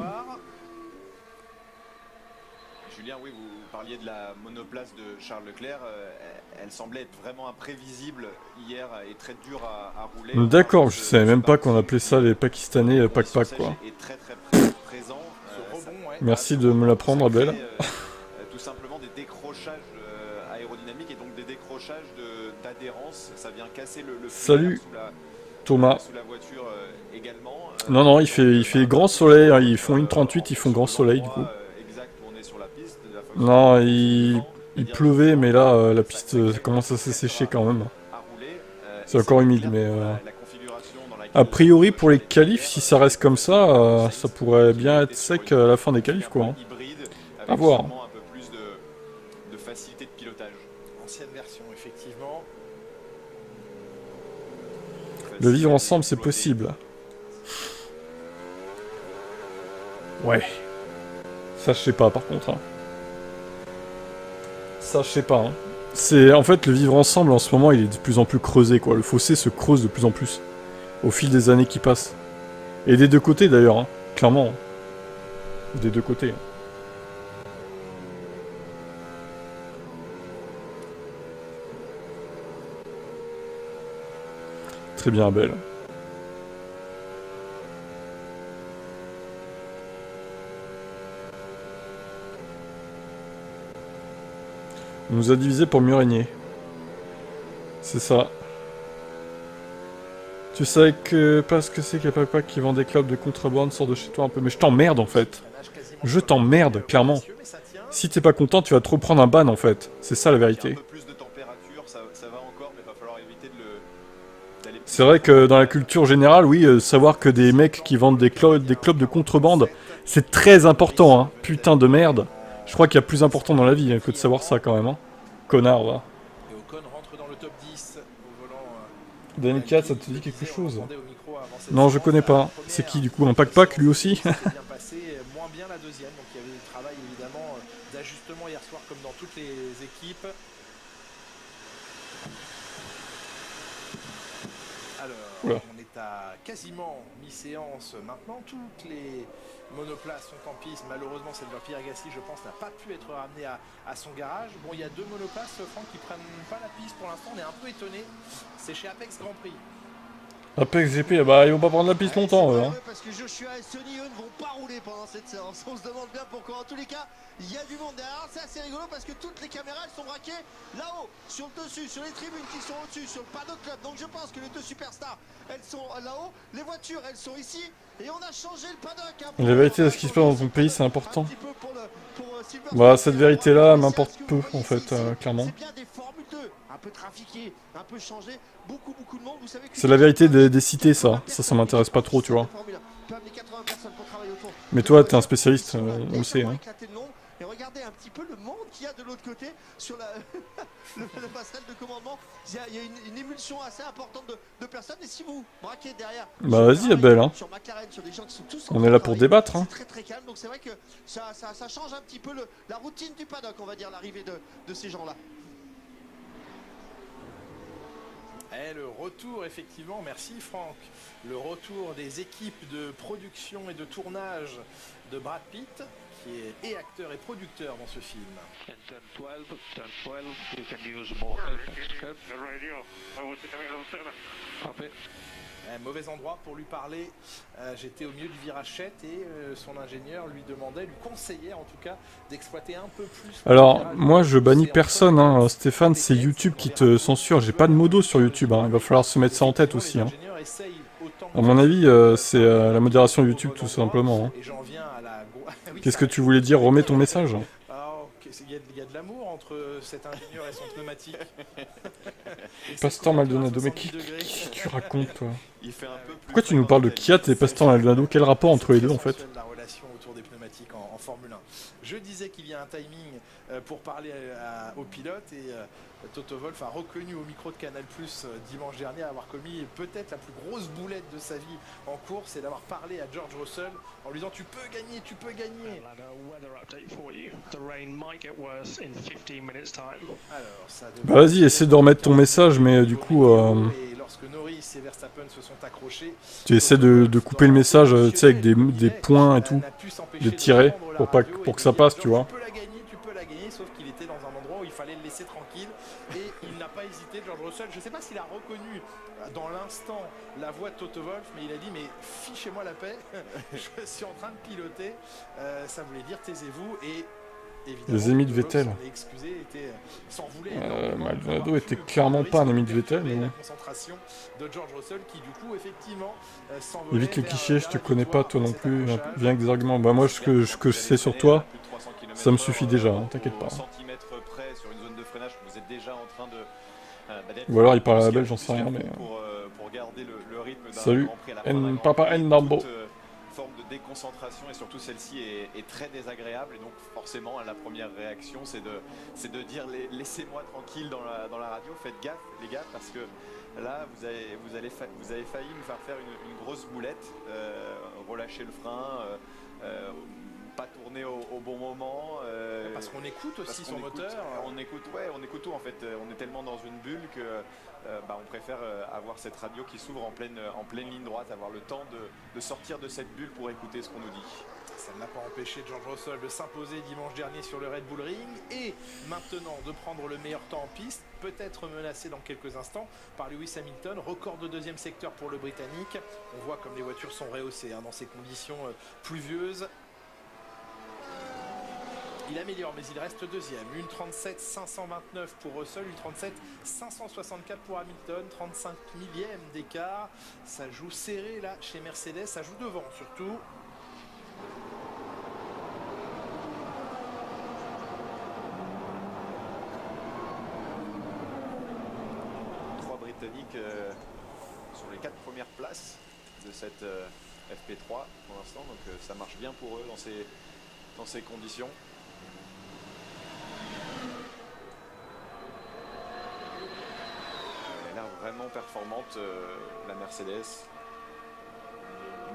Julien, oui, vous parliez de la monoplace de Charles Leclerc. Elle semblait être vraiment imprévisible hier et très dure à rouler. D'accord, je savais même pas qu'on appelait ça les Pakistanais pack-pack quoi. Merci de me l'apprendre, Abel. Tout simplement des décrochages aérodynamiques et donc des décrochages d'adhérence. Ça vient casser le Salut Thomas. Sous la voiture également. Non, il fait grand soleil, hein. Ils font 1,38, ils font grand soleil du coup. Non, il pleuvait, mais là, la piste commence à se sécher quand même. C'est encore humide, mais... A priori, pour les qualifs, si ça reste comme ça, ça pourrait bien être sec à la fin des qualifs, quoi. Hein. À voir. Le vivre ensemble, c'est possible. Ouais. Ça, je sais pas, par contre. Hein. Ça, je sais pas. Hein. C'est en fait, le vivre ensemble, en ce moment, il est de plus en plus creusé, quoi. Le fossé se creuse de plus en plus. Au fil des années qui passent. Et des deux côtés, d'ailleurs. Hein. Clairement. Des deux côtés. Très bien, Abel. On nous a divisé pour mieux régner. C'est ça. Tu sais que parce que c'est qu'il n'y a pas qui vend des clubs de contrebande, sort de chez toi un peu. Mais je t'emmerde en fait. Je t'emmerde, clairement. Si t'es pas content, tu vas trop prendre un ban en fait. C'est ça la vérité. C'est vrai que dans la culture générale, oui, savoir que des mecs qui vendent des clubs de contrebande, c'est très important, hein. Putain de merde. Je crois qu'il y a plus important dans la vie hein, que de savoir ça quand même, hein. Connard, va. Danica, ça te dit quelque chose? Non, je connais pas. C'est qui du coup? Un pack-pack lui aussi? Moins bien la deuxième, donc il y avait du travail évidemment d'ajustement hier soir comme dans toutes les équipes. Alors, Oula. on est à quasiment mi-séance maintenant. Toutes les monoplaces sont en piste. Malheureusement, celle de Pierre Gasly, je pense, n'a pas pu être ramenée à son garage. Bon, il y a 2 monoplaces, Franck, qui prennent pas la piste pour l'instant. On est un peu étonné. C'est chez Apex Grand Prix. Apex GP, bah ils vont pas prendre la piste longtemps, eux. Hein. Parce que Joshua et Sony, eux, ne vont pas rouler pendant cette séance. On se demande bien pourquoi. En tous les cas, il y a du monde derrière. C'est assez rigolo parce que toutes les caméras, elles sont braquées là-haut, sur le dessus, sur les tribunes qui sont au-dessus, sur le paddock club. Donc je pense que les 2 superstars, elles sont là-haut. Les voitures, elles sont ici. Et on a changé le paddock. Hein, La vérité de ce qui se passe dans ton pays, c'est important. Bah, cette vérité-là m'importe peu, en fait, clairement. C'est bien des Formule 2, un peu trafiqués, un peu changés. Beaucoup de monde. Vous savez que C'est la vérité des cités, ça. Ça m'intéresse pas trop, tu vois. Mais toi, t'es un spécialiste, on le sait. Hein. Et regardez un petit peu le monde qu'il y a de l'autre côté sur la passerelle de commandement. Il y a une émulsion assez importante de personnes. Et si vous braquez derrière, bah vas-y, Abel. Hein. sur McLaren, sur des gens qui sont tous on est là pour débattre. Hein. C'est très calme. Donc c'est vrai que ça change un petit peu la routine du paddock, on va dire, l'arrivée de ces gens-là. Et le retour, effectivement, merci Franck, le retour des équipes de production et de tournage de Brad Pitt, qui est et acteur et producteur dans ce film. Mauvais endroit pour lui parler. J'étais au milieu du virage 7 et son ingénieur lui conseillait en tout cas d'exploiter un peu plus. Alors, moi je bannis personne, hein. Stéphane, c'est YouTube qui te censure. J'ai pas de modo sur YouTube, hein. Il va falloir se mettre ça en tête aussi. Hein. À mon avis, c'est la modération YouTube tout simplement. Hein. Qu'est-ce que tu voulais dire? Remets ton message. Il y a de l'amour entre cet ingénieur et son pneumatique. Pasteur Maldonado, mais qui tu racontes, toi? Il fait un peu plus. Pourquoi tu nous parles de Kiat et Pasteur Maldonado? Quel rapport entre les deux, en fait? La relation autour des pneumatiques en Formule 1. Je disais qu'il y a un timing pour parler aux pilotes et Toto Wolff a reconnu au micro de Canal+ dimanche dernier avoir commis peut-être la plus grosse boulette de sa vie en course et d'avoir parlé à George Russell en lui disant tu peux gagner, tu peux gagner. Alors, ça bah vas-y, essaie de remettre ton message, mais du coup, et lorsque Norris et Verstappen se sont accrochés, tu essaies de couper le message, tu sais, avec des points et tout, des tirets, pour que ça passe, tu vois. Tu peux la gagner, sauf qu'il était dans un endroit où il fallait le laisser tranquille et il n'a pas hésité, George Russell. Je ne sais pas s'il a reconnu dans l'instant la voix de Toto Wolff, mais il a dit mais fichez-moi la paix, je suis en train de piloter. Ça voulait dire taisez-vous et évidemment, les ennemis de Vettel. Maldonado était clairement pas un ami de Vettel. Mais... la concentration de George Russell qui du coup effectivement évite les clichés, je te connais pas toi non plus, viens avec des arguments. Bah moi ce que je sais sur toi, ça me suffit déjà, hein, t'inquiète pas. Ou alors il parle à la belle, j'en sais rien, mais... Salut, Papa N Nambo. Forme de déconcentration et surtout celle-ci est très désagréable et donc forcément la première réaction c'est de dire laissez-moi tranquille dans la radio, faites gaffe les gars parce que là vous avez failli nous faire faire une grosse boulette, relâcher le frein, pas tourner au bon moment. Parce qu'on écoute aussi son moteur. On écoute tout en fait. On est tellement dans une bulle que on préfère avoir cette radio qui s'ouvre en pleine ligne droite, avoir le temps de sortir de cette bulle pour écouter ce qu'on nous dit. Ça ne l'a pas empêché George Russell de s'imposer dimanche dernier sur le Red Bull Ring et maintenant de prendre le meilleur temps en piste, peut-être menacé dans quelques instants par Lewis Hamilton, record de deuxième secteur pour le Britannique. On voit comme les voitures sont rehaussées dans ces conditions pluvieuses. Il améliore, mais il reste deuxième. 1,37,529 pour Russell, 1,37,564 pour Hamilton, 35 millièmes d'écart. Ça joue serré là chez Mercedes, ça joue devant surtout. Trois Britanniques sur les 4 premières places de cette FP3 pour l'instant, donc ça marche bien pour eux dans ces conditions. Elle a l'air vraiment performante, la Mercedes.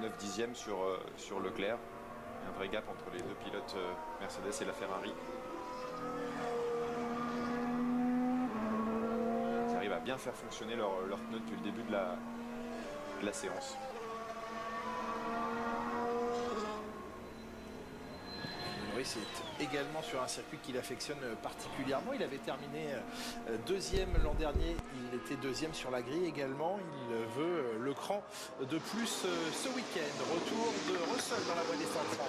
9 dixièmes sur Leclerc. Il y a un vrai gap entre les deux pilotes Mercedes et la Ferrari. Ils arrivent à bien faire fonctionner leur pneu depuis le début de la séance. Norris est également sur un circuit qu'il affectionne particulièrement. Il avait terminé deuxième l'an dernier, il était deuxième sur la grille également. Il veut le cran de plus ce week-end. Retour de Russell dans la voie des stands, Franck.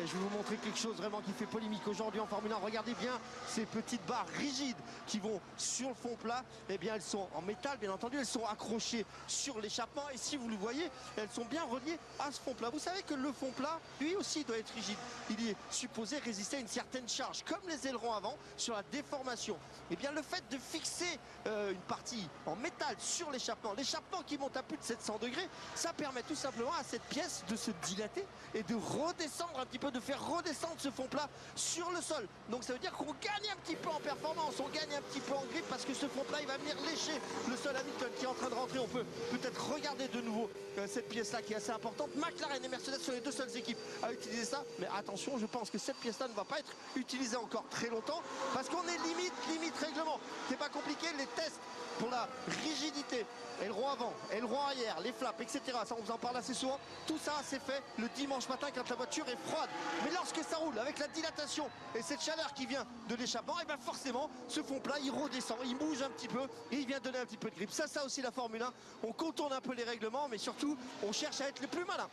Et je vais vous montrer quelque chose vraiment qui fait polémique aujourd'hui en Formule 1. Regardez bien ces petites barres rigides qui vont sur le fond plat. Eh bien, elles sont en métal, bien entendu. Elles sont accrochées sur l'échappement. Et si vous le voyez, elles sont bien reliées à ce fond plat. Vous savez que le fond plat, lui aussi, doit être rigide. Il est supposé résister à une certaine charge, comme les ailerons avant, sur la déformation. Eh bien, le fait de fixer une partie en métal sur l'échappement qui monte à plus de 700 degrés, ça permet tout simplement à cette pièce de se dilater et de redescendre un petit peu, de faire redescendre ce fond plat sur le sol. Donc ça veut dire qu'on gagne un petit peu en performance, on gagne un petit peu en grip parce que ce fond plat il va venir lécher le sol. Hamilton qui est en train de rentrer. On peut peut-être regarder de nouveau cette pièce là qui est assez importante. McLaren et Mercedes sont les deux seules équipes à utiliser ça, mais attention, je pense que cette pièce là ne va pas être utilisée encore très longtemps parce qu'on est limite règlement. C'est pas compliqué, les tests pour la rigidité, aileron avant, aileron arrière, les flaps, etc. Ça on vous en parle assez souvent. Tout ça c'est fait le dimanche matin quand la voiture est froide. Mais lorsque ça roule avec la dilatation et cette chaleur qui vient de l'échappement, et bien forcément ce fond plat il redescend, il bouge un petit peu et il vient donner un petit peu de grip. Ça aussi la Formule 1, on contourne un peu les règlements, mais surtout on cherche à être le plus malin.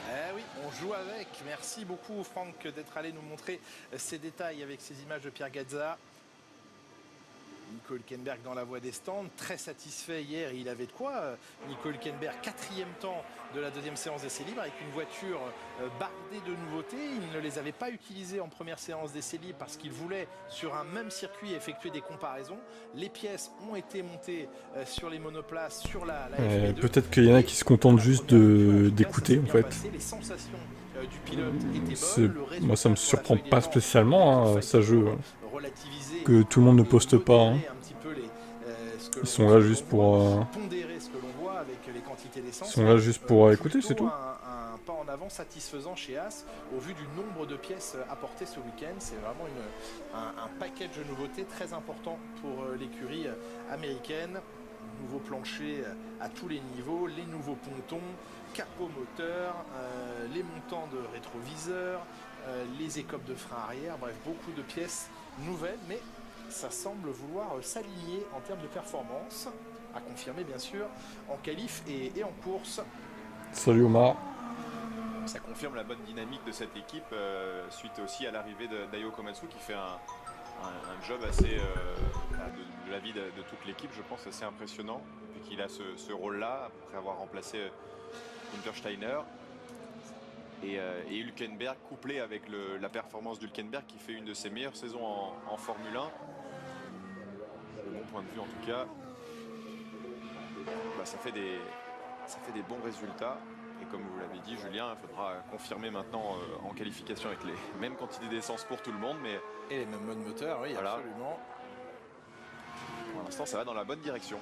Eh oui, on joue avec. Merci beaucoup Franck d'être allé nous montrer ces détails avec ces images de Pierre Gasly. Nico Hülkenberg dans la voie des stands, très satisfait hier, il avait de quoi. Nico Hülkenberg, 4e temps de la deuxième séance d'essai libre avec une voiture bardée de nouveautés. Il ne les avait pas utilisées en première séance d'essai libre parce qu'il voulait sur un même circuit effectuer des comparaisons. Les pièces ont été montées sur les monoplaces, sur la FP2. Peut-être qu'il y en a qui se contentent juste d'écouter en fait. Les sensations du pilote étaient bonnes. Moi ça me surprend pas spécialement, ça joue. Relativiser, Que tout le monde ne poste pas. Hein. Ils sont là juste pour. Pondérer ce que l'on voit avec les quantités d'essence. Ils sont là juste pour écouter, c'est tout. Un pas en avant satisfaisant chez Haas au vu du nombre de pièces apportées ce week-end. C'est vraiment un package de nouveautés très important pour l'écurie américaine. Nouveau plancher à tous les niveaux, les nouveaux pontons, capot moteur, les montants de rétroviseurs, les écopes de frein arrière, bref, beaucoup de pièces nouvelles, mais ça semble vouloir s'aligner en termes de performance, à confirmer bien sûr en qualif et en course. Salut Omar. Ça confirme la bonne dynamique de cette équipe suite aussi à l'arrivée d'Ayo Komatsu qui fait un job assez de la vie de toute l'équipe, je pense assez impressionnant, et qu'il a ce rôle-là après avoir remplacé Untersteiner. Et Hülkenberg couplé avec la performance d'Hülkenberg qui fait une de ses meilleures saisons en Formule 1. De mon point de vue en tout cas, ça fait des bons résultats. Et comme vous l'avez dit Julien, il faudra confirmer maintenant en qualification avec les mêmes quantités d'essence pour tout le monde. Et les mêmes modes moteurs, oui, voilà. Absolument. Pour l'instant ça va dans la bonne direction.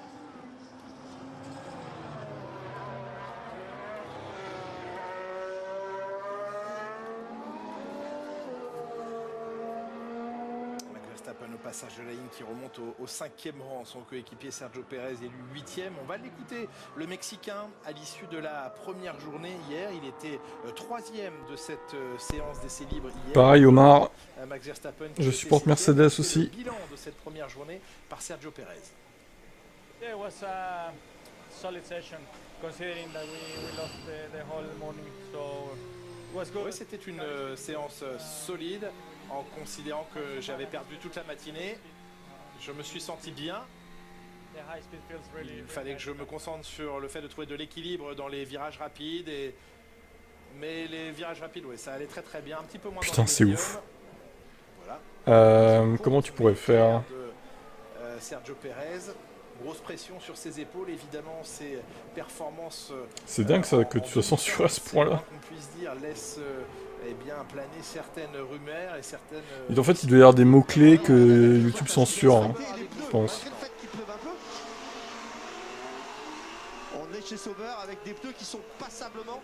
Au passage de la ligne qui remonte au 5e rang, son coéquipier Sergio Pérez élu 8e. On va l'écouter, le Mexicain, à l'issue de la première journée hier. Il était 3e de cette séance d'essai libre hier. Pareil Omar, Max Verstappen, je supporte Mercedes aussi. Le bilan de cette première journée par Sergio Pérez. Yeah, it was a solid session considering that we lost the whole morning, so it was good. Oui, c'était une séance solide. En considérant que j'avais perdu toute la matinée, je me suis senti bien. Il fallait que je me concentre sur le fait de trouver de l'équilibre dans les virages rapides. Mais les virages rapides, ouais, ça allait très très bien. Un petit peu moins. Putain, c'est ouf. Voilà. Comment tu pourrais faire Sergio Pérez, grosse pression sur ses épaules, évidemment, ses performances. C'est dingue ça que tu sois censuré à ce point-là. Qu'on puisse dire laisse. Eh bien, planer certaines rumeurs et certaines... Et en fait, il doit y avoir des mots-clés que YouTube censure, hein, je pense. On est chez Sauber avec des pneus qui sont passablement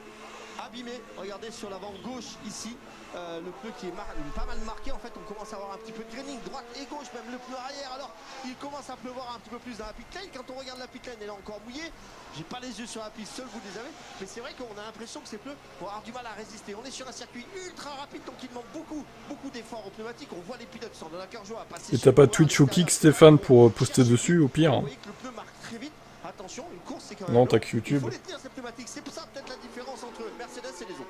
abîmé. Regardez sur l'avant gauche ici, le pneu qui est pas mal marqué. En fait, on commence à avoir un petit peu de graining, droite et gauche, même le pneu arrière. Alors, il commence à pleuvoir un petit peu plus dans la pit lane. Quand on regarde la pit lane, elle est encore mouillée. J'ai pas les yeux sur la piste, seul vous les avez. Mais c'est vrai qu'on a l'impression que ces pneus vont avoir du mal à résister. On est sur un circuit ultra rapide, donc il demande beaucoup d'efforts aux pneumatiques. On voit les pilotes qui sont de la cœur joie à passer. Et t'as pas Twitch ou Kick, Stéphane, pour poster dessus, au pire. Vous voyez que le pneu marque très vite. Attention, une course, c'est quand même. Non, long. t'as que YouTube. Il faut les tenir, ces pneumatiques. C'est ça peut-être la différence entre Mercedes et les autres.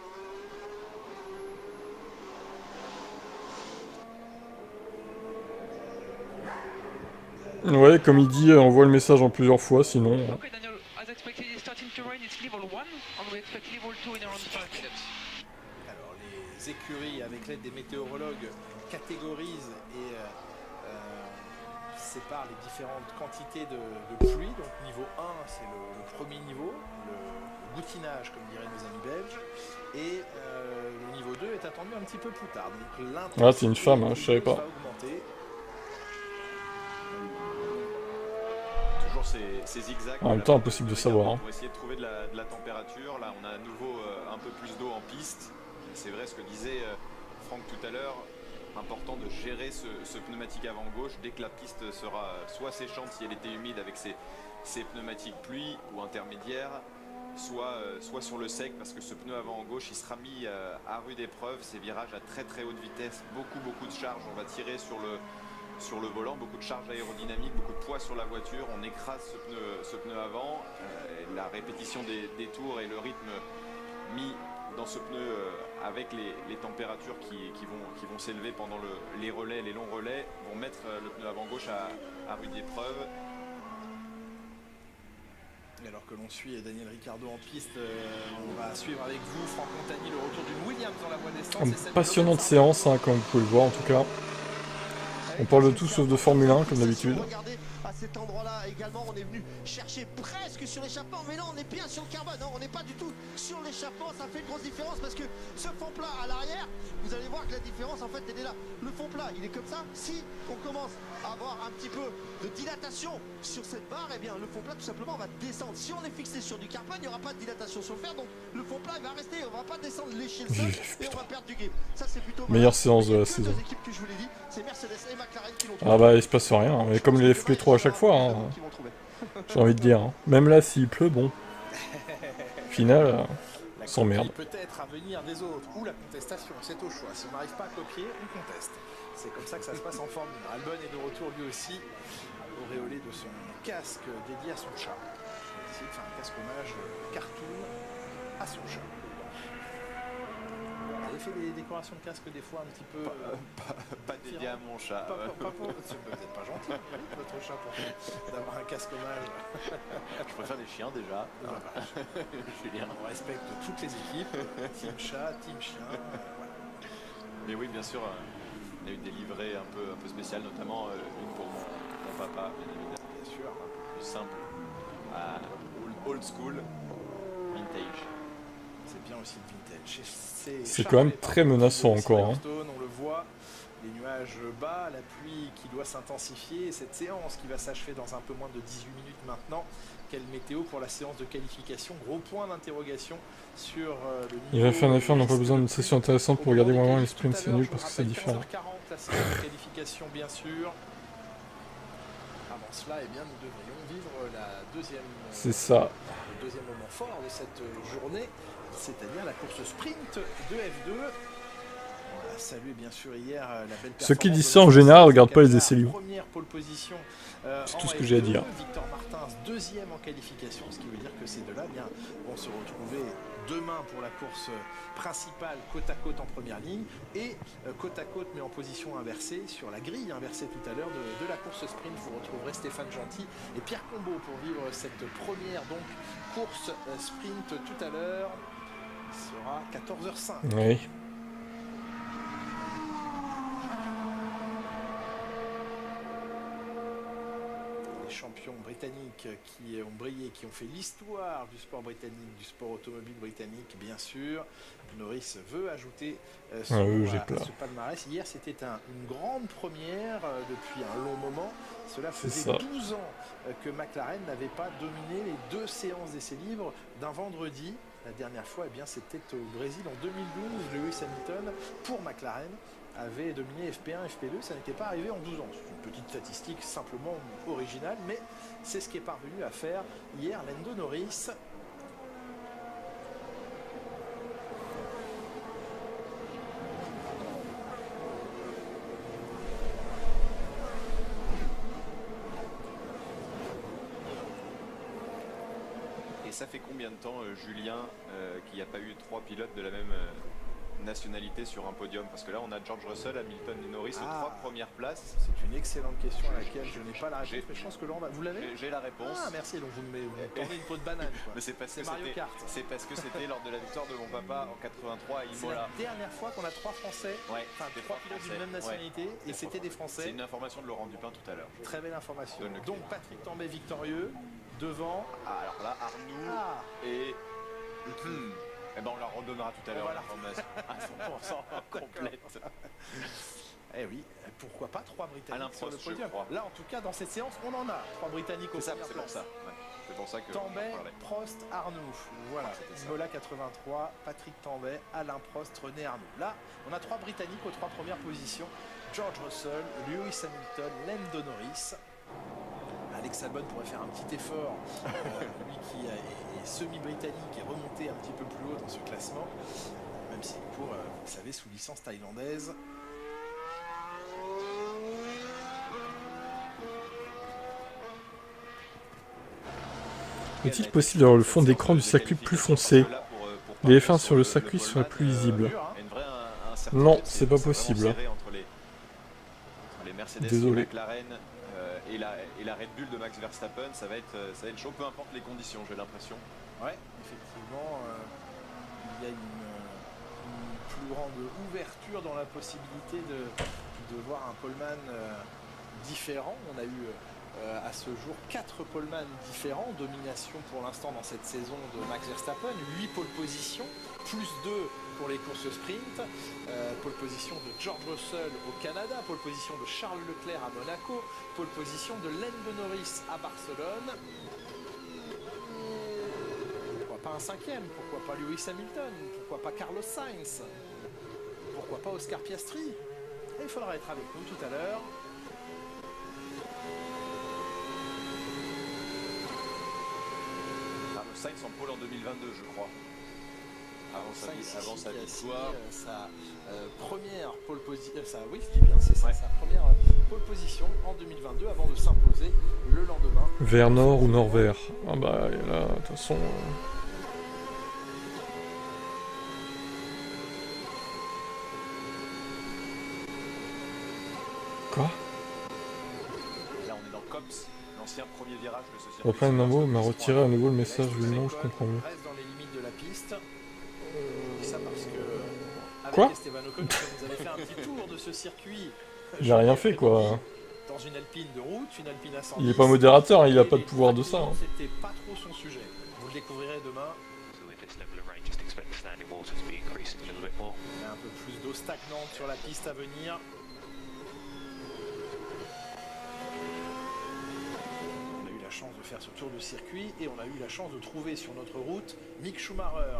Ouais, comme il dit, on voit le message en plusieurs fois, sinon... Okay, Daniel, as expected, it's starting to rain. It's level 1, and we expect level 2 in around 5 minutes. Alors les écuries, avec l'aide des météorologues, catégorisent et séparent les différentes quantités de pluie. Donc niveau 1, c'est le premier niveau, le goutinage, comme diraient nos amis belges. Et le niveau 2 est attendu un petit peu plus tard. Donc l'intensité Ah, c'est une femme, hein, je savais pas. va augmenter. Toujours ces zigzags. En même temps, impossible de savoir. Hein. Pour essayer de trouver de la température. Là, on a à nouveau un peu plus d'eau en piste. C'est vrai ce que disait Franck tout à l'heure. Important de gérer ce pneumatique avant gauche dès que la piste sera soit séchante si elle était humide avec ses pneumatiques pluie ou intermédiaires, soit sur le sec parce que ce pneu avant gauche il sera mis à rude épreuve. Ces virages à très haute vitesse, beaucoup de charge. On va tirer sur le volant, beaucoup de charge aérodynamique, beaucoup de poids sur la voiture. On écrase ce pneu avant. La répétition des tours et le rythme mis dans ce pneu avec les températures qui vont s'élever pendant les relais, les longs relais, vont mettre le pneu avant gauche à rude épreuve. Et alors que l'on suit Daniel Ricciardo en piste, on va suivre avec vous Franck Montagny le retour d'une Williams dans la voie d'essence. Une passionnante séance, hein, comme vous pouvez le voir en tout cas. On parle de tout sauf de Formule 1 comme d'habitude. Regardez, à cet endroit-là également, on est venu chercher presque sur l'échappement, mais non, on est bien sur le carbone, non, on n'est pas du tout sur l'échappement. Ça fait une grosse différence parce que ce fond plat à l'arrière, vous allez voir que la différence en fait elle est là. Le fond plat, il est comme ça. Si on commence à avoir un petit peu de dilatation sur cette barre, eh bien le fond plat tout simplement va descendre. Si on est fixé sur du carbone, il n'y aura pas de dilatation sur le fer, donc le fond plat il va rester, on va pas descendre lécher le sol et on va perdre du game. Ça c'est plutôt meilleure séance de la saison. Deux équipes que je vous l'ai dit, c'est Mercedes et McLaren qui l'ont trouvé. Ah bah il se passe rien, mais comme les FP3 à chaque fois, hein, j'ai envie de dire. Hein. Même là s'il pleut, bon. Final, sans merde. Peut-être à venir des autres, ou la contestation, c'est au choix. Si on n'arrive pas à copier, on conteste. C'est comme ça que ça se passe en Formule 1. Albon est de retour lui aussi, auréolé de son casque dédié à son chat. Il a décidé de faire un casque hommage cartoon à son chat. Vous avez fait des décorations de casque des fois un petit peu... Pas dédié à mon chat. C'est peut-être pas gentil, votre chat, pour d'avoir un casque hommage. Je préfère les chiens déjà. Julien, on respecte toutes les équipes, team chat, team chien. Voilà. Mais oui, bien sûr, il y a eu des livrets un peu spéciales, notamment une pour mon papa, bien sûr, un peu plus simple, old school, vintage. C'est bien aussi le vintage. C'est quand même très menaçant encore. Hein. On le voit, les nuages bas, la pluie qui doit s'intensifier. Cette séance qui va s'achever dans un peu moins de 18 minutes maintenant. Quelle météo pour la séance de qualification? Gros point d'interrogation sur le niveau. Il va faire un effet, on n'a pas besoin d'une session intéressante pour regarder vraiment les sprints, c'est nul parce que c'est différent. 15h40, la séance de qualification bien sûr. Avant cela, eh bien, nous devrions vivre la deuxième. C'est ça. Le deuxième moment fort de cette journée, c'est-à-dire la course sprint de F2. On a salué bien sûr hier la belle performance. Ceux qui disent ça en général regardent pas les essais libres. Première pole position. C'est tout ce que j'ai à dire. Victor Martins deuxième en qualification, ce qui veut dire que ces deux-là vont se retrouver demain pour la course principale côte à côte en première ligne et côte à côte mais en position inversée sur la grille inversée tout à l'heure de la course sprint. Vous retrouverez Stéphane Gentil et Pierre Combeau pour vivre cette première donc course sprint tout à l'heure. Il sera 14h05. Oui. Les champions britanniques qui ont brillé, qui ont fait l'histoire du sport britannique, du sport automobile britannique, bien sûr. Norris veut ajouter son nom à ce palmarès. Hier, c'était une grande première depuis un long moment. Cela faisait 12 ans que McLaren n'avait pas dominé les deux séances d'essais libres d'un vendredi. La dernière fois, eh bien, c'était au Brésil en 2012. Lewis Hamilton, pour McLaren, avait dominé FP1, FP2. Ça n'était pas arrivé en 12 ans. C'est une petite statistique simplement originale, mais c'est ce qu'est parvenu à faire hier Lando Norris. Et ça fait combien de temps, Julien, qu'il n'y a pas eu 3 pilotes de la même nationalité sur un podium? Parce que là, on a George Russell, Hamilton et Norris aux 3 premières places. C'est une excellente question à laquelle je n'ai pas la réponse, mais je pense que Laurent va... Vous l'avez? J'ai la réponse. Ah, merci, donc vous me tournez une peau de banane. Quoi. Mais c'est parce que Mario Kart. c'est parce que c'était lors de la victoire de mon papa en 83 à C'est Imola. la dernière fois qu'on a 3 Français, enfin 3 pilotes d'une même nationalité, et c'était des Français. C'est une information de Laurent Dupin tout à l'heure. Très belle information. Donc Patrick Tambay victorieux, devant... Ah, alors là, Arnoux et... Eh ben on la redonnera tout à l'heure, l'information à 100% complète. Eh oui, pourquoi pas 3 Britanniques sur le podium. Là, en tout cas, dans cette séance, on en a 3 Britanniques au premier place. C'est pour ça que Tambay, Prost, Arnoux. Voilà, Imola 83, Patrick Tambay, Alain Prost, René Arnoux. Là, on a 3 Britanniques aux 3 premières positions. George Russell, Lewis Hamilton, Lando Norris. Alex Albon pourrait faire un petit effort, lui qui est semi-britannique et remonté un petit peu plus haut dans ce classement, même s'il court, vous savez, sous licence thaïlandaise. Est-il possible d'avoir le fond d'écran du circuit plus foncé? Les F1 sur le circuit seraient plus visibles. Non, c'est pas possible. Désolé. Et la Red Bull de Max Verstappen, ça va être chaud, peu importe les conditions, j'ai l'impression. Ouais, effectivement, il y a une plus grande ouverture dans la possibilité de voir un poleman différent. On a eu à ce jour 4 poleman différents, domination pour l'instant dans cette saison de Max Verstappen, 8 pole positions, plus 2 pour les courses sprint, pole position de George Russell au Canada, pole position de Charles Leclerc à Monaco, pole position de Lando Norris à Barcelone. Pourquoi pas un 5e? Pourquoi pas Lewis Hamilton? Pourquoi pas Carlos Sainz? Pourquoi pas Oscar Piastri? Et il faudra être avec nous tout à l'heure. Carlos Sainz en pole en 2022, je crois. Avant sa victoire. Sa première pole position, oui, je dis bien, c'est ça, sa première pole position en 2022 avant de s'imposer le lendemain. Vers nord ou nord-vert? Ah bah là, de toute façon... Quoi? Là, on est dans Cops, l'ancien premier virage de ce circuit. Reprends Nambo m'a retiré à nouveau le message du nom, je comprends mieux. Reste dans les limites de la piste. Je dis ça parce que avec Quoi? Esteban Ocon, vous avez fait un petit tour de ce circuit. Il a rien fait quoi. Dans une Alpine de route, une Alpine à 110. Il est pas modérateur, hein, il a pas de pouvoir de ça. Hein. C'était pas trop son sujet. Vous le découvrirez demain. Il y a un peu plus d'eau stagnante sur la piste à venir. On a eu la chance de faire ce tour de circuit et on a eu la chance de trouver sur notre route Mick Schumacher.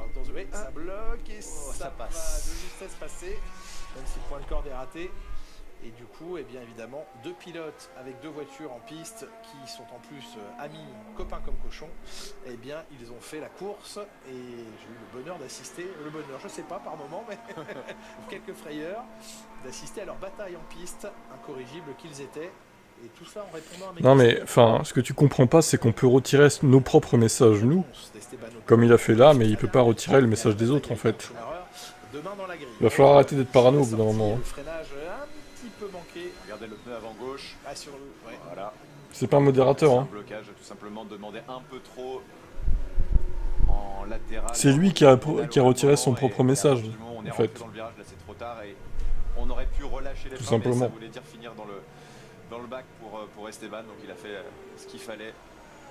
Ça bloque et ça passe. De justesse passée, même si le point de corde est raté. Et du coup, eh bien évidemment, 2 pilotes avec 2 voitures en piste qui sont en plus amis, copains comme cochons, eh bien ils ont fait la course et j'ai eu le bonheur d'assister, je sais pas par moment, mais quelques frayeurs, d'assister à leur bataille en piste, incorrigibles qu'ils étaient, et tout ça en répondant à mes questions. Non mais, enfin, ce que tu comprends pas, c'est qu'on peut retirer nos propres messages, nous, comme il a fait là, mais il peut pas retirer le message des autres en fait. Il va falloir arrêter d'être parano au bout d'un moment. Peu manqué. Regardez le pneu avant gauche. Ah, sur le... ouais. Voilà. C'est pas un modérateur. C'est hein. un blocage, tout simplement demander un peu trop en latéral. C'est lui qui a retiré son propre message. On est en fait. rentré dans le virage, là c'est trop tard et on aurait pu relâcher les tout freins, simplement. mais ça voulait dire finir dans le bac pour Esteban, donc il a fait ce qu'il fallait.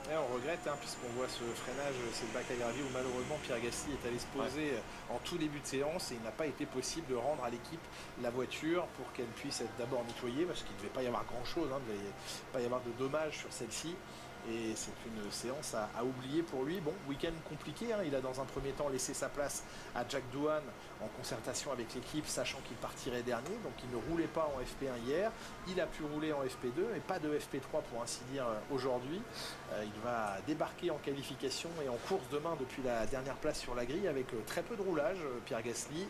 Et on regrette, hein, puisqu'on voit ce freinage, c'est le bac à gravier où malheureusement Pierre Gasly est allé se poser en tout début de séance et il n'a pas été possible de rendre à l'équipe la voiture pour qu'elle puisse être d'abord nettoyée parce qu'il ne devait pas y avoir grand chose, hein, il ne devait pas y avoir de dommages sur celle-ci. et c'est une séance à oublier pour lui. Bon, week-end compliqué, hein. Il a dans un premier temps laissé sa place à Jack Doohan en concertation avec l'équipe, sachant qu'il partirait dernier, donc il ne roulait pas en FP1 hier. Il a pu rouler en FP2 et pas de FP3 pour ainsi dire aujourd'hui. Il va débarquer en qualification et en course demain depuis la dernière place sur la grille avec très peu de roulage, Pierre Gasly.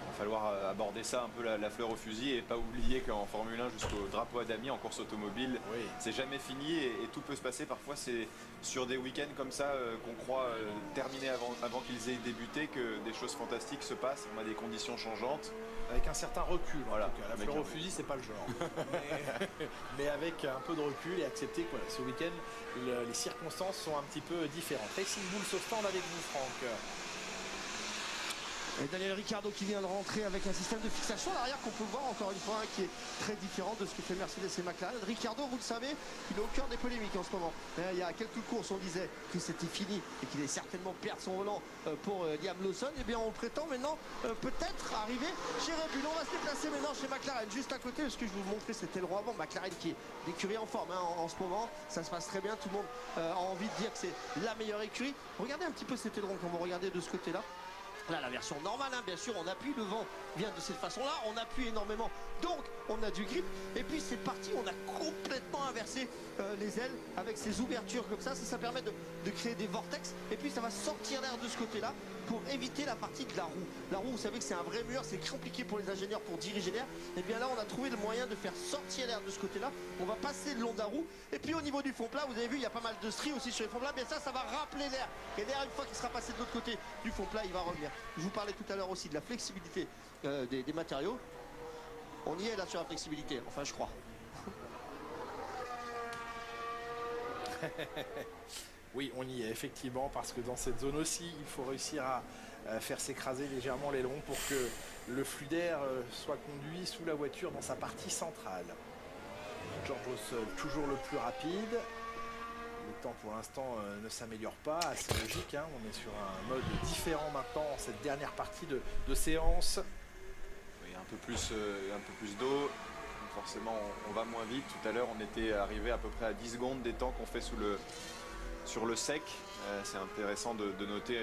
Il va falloir aborder ça un peu la fleur au fusil et pas oublier qu'en Formule 1 jusqu'au drapeau à damier en course automobile, c'est jamais fini et tout peut se passer. Parfois c'est sur des week-ends comme ça qu'on croit terminer avant qu'ils aient débuté que des choses fantastiques se passent. On a des conditions changeantes. Avec un certain recul, voilà. En tout cas. La fleur au fusil, c'est pas le genre. mais avec un peu de recul et accepter que ce week-end, les circonstances sont un petit peu différentes. Racing Bull se stand avec vous, Franck. Et Daniel Ricciardo qui vient de rentrer avec un système de fixation à l'arrière qu'on peut voir encore une fois, hein, qui est très différent de ce que fait Mercedes et McLaren. Ricciardo, vous le savez, il est au cœur des polémiques en ce moment. Il y a quelques courses, on disait que c'était fini et qu'il allait certainement perdre son volant pour Liam Lawson. Et bien on prétend maintenant peut-être arriver chez Red Bull. On va se déplacer maintenant chez McLaren, juste à côté, parce que je vous montrais c'était le roi avant. McLaren qui est l'écurie en forme hein, en ce moment, ça se passe très bien, tout le monde a envie de dire que c'est la meilleure écurie. Regardez un petit peu cet aileron quand vous regardez de ce côté-là. Là, la version normale, hein, bien sûr, on appuie, le vent vient de cette façon-là, on appuie énormément, donc on a du grip. Et puis c'est parti, on a complètement inversé les ailes avec ces ouvertures comme ça permet de créer des vortex. Et puis ça va sortir l'air de ce côté-là pour éviter la partie de la roue. La roue, vous savez que c'est un vrai mur, c'est compliqué pour les ingénieurs pour diriger l'air. Et bien là, on a trouvé le moyen de faire sortir l'air de ce côté-là. On va passer le long de la roue. Et puis au niveau du fond plat, vous avez vu, il y a pas mal de stries aussi sur les fonds plats. Bien ça va rappeler l'air. Et l'air, une fois qu'il sera passé de l'autre côté du fond plat, il va revenir. Je vous parlais tout à l'heure aussi de la flexibilité des matériaux. On y est là sur la flexibilité, enfin je crois. Oui, on y est effectivement, parce que dans cette zone aussi, il faut réussir à faire s'écraser légèrement l'aileron pour que le flux d'air soit conduit sous la voiture dans sa partie centrale. George Russell, toujours le plus rapide. Le temps pour l'instant ne s'améliore pas, assez logique, hein. On est sur un mode différent maintenant en cette dernière partie de séance. Oui, un peu plus d'eau, forcément on va moins vite. Tout à l'heure on était arrivé à peu près à 10 secondes des temps qu'on fait sur le sec. C'est intéressant de noter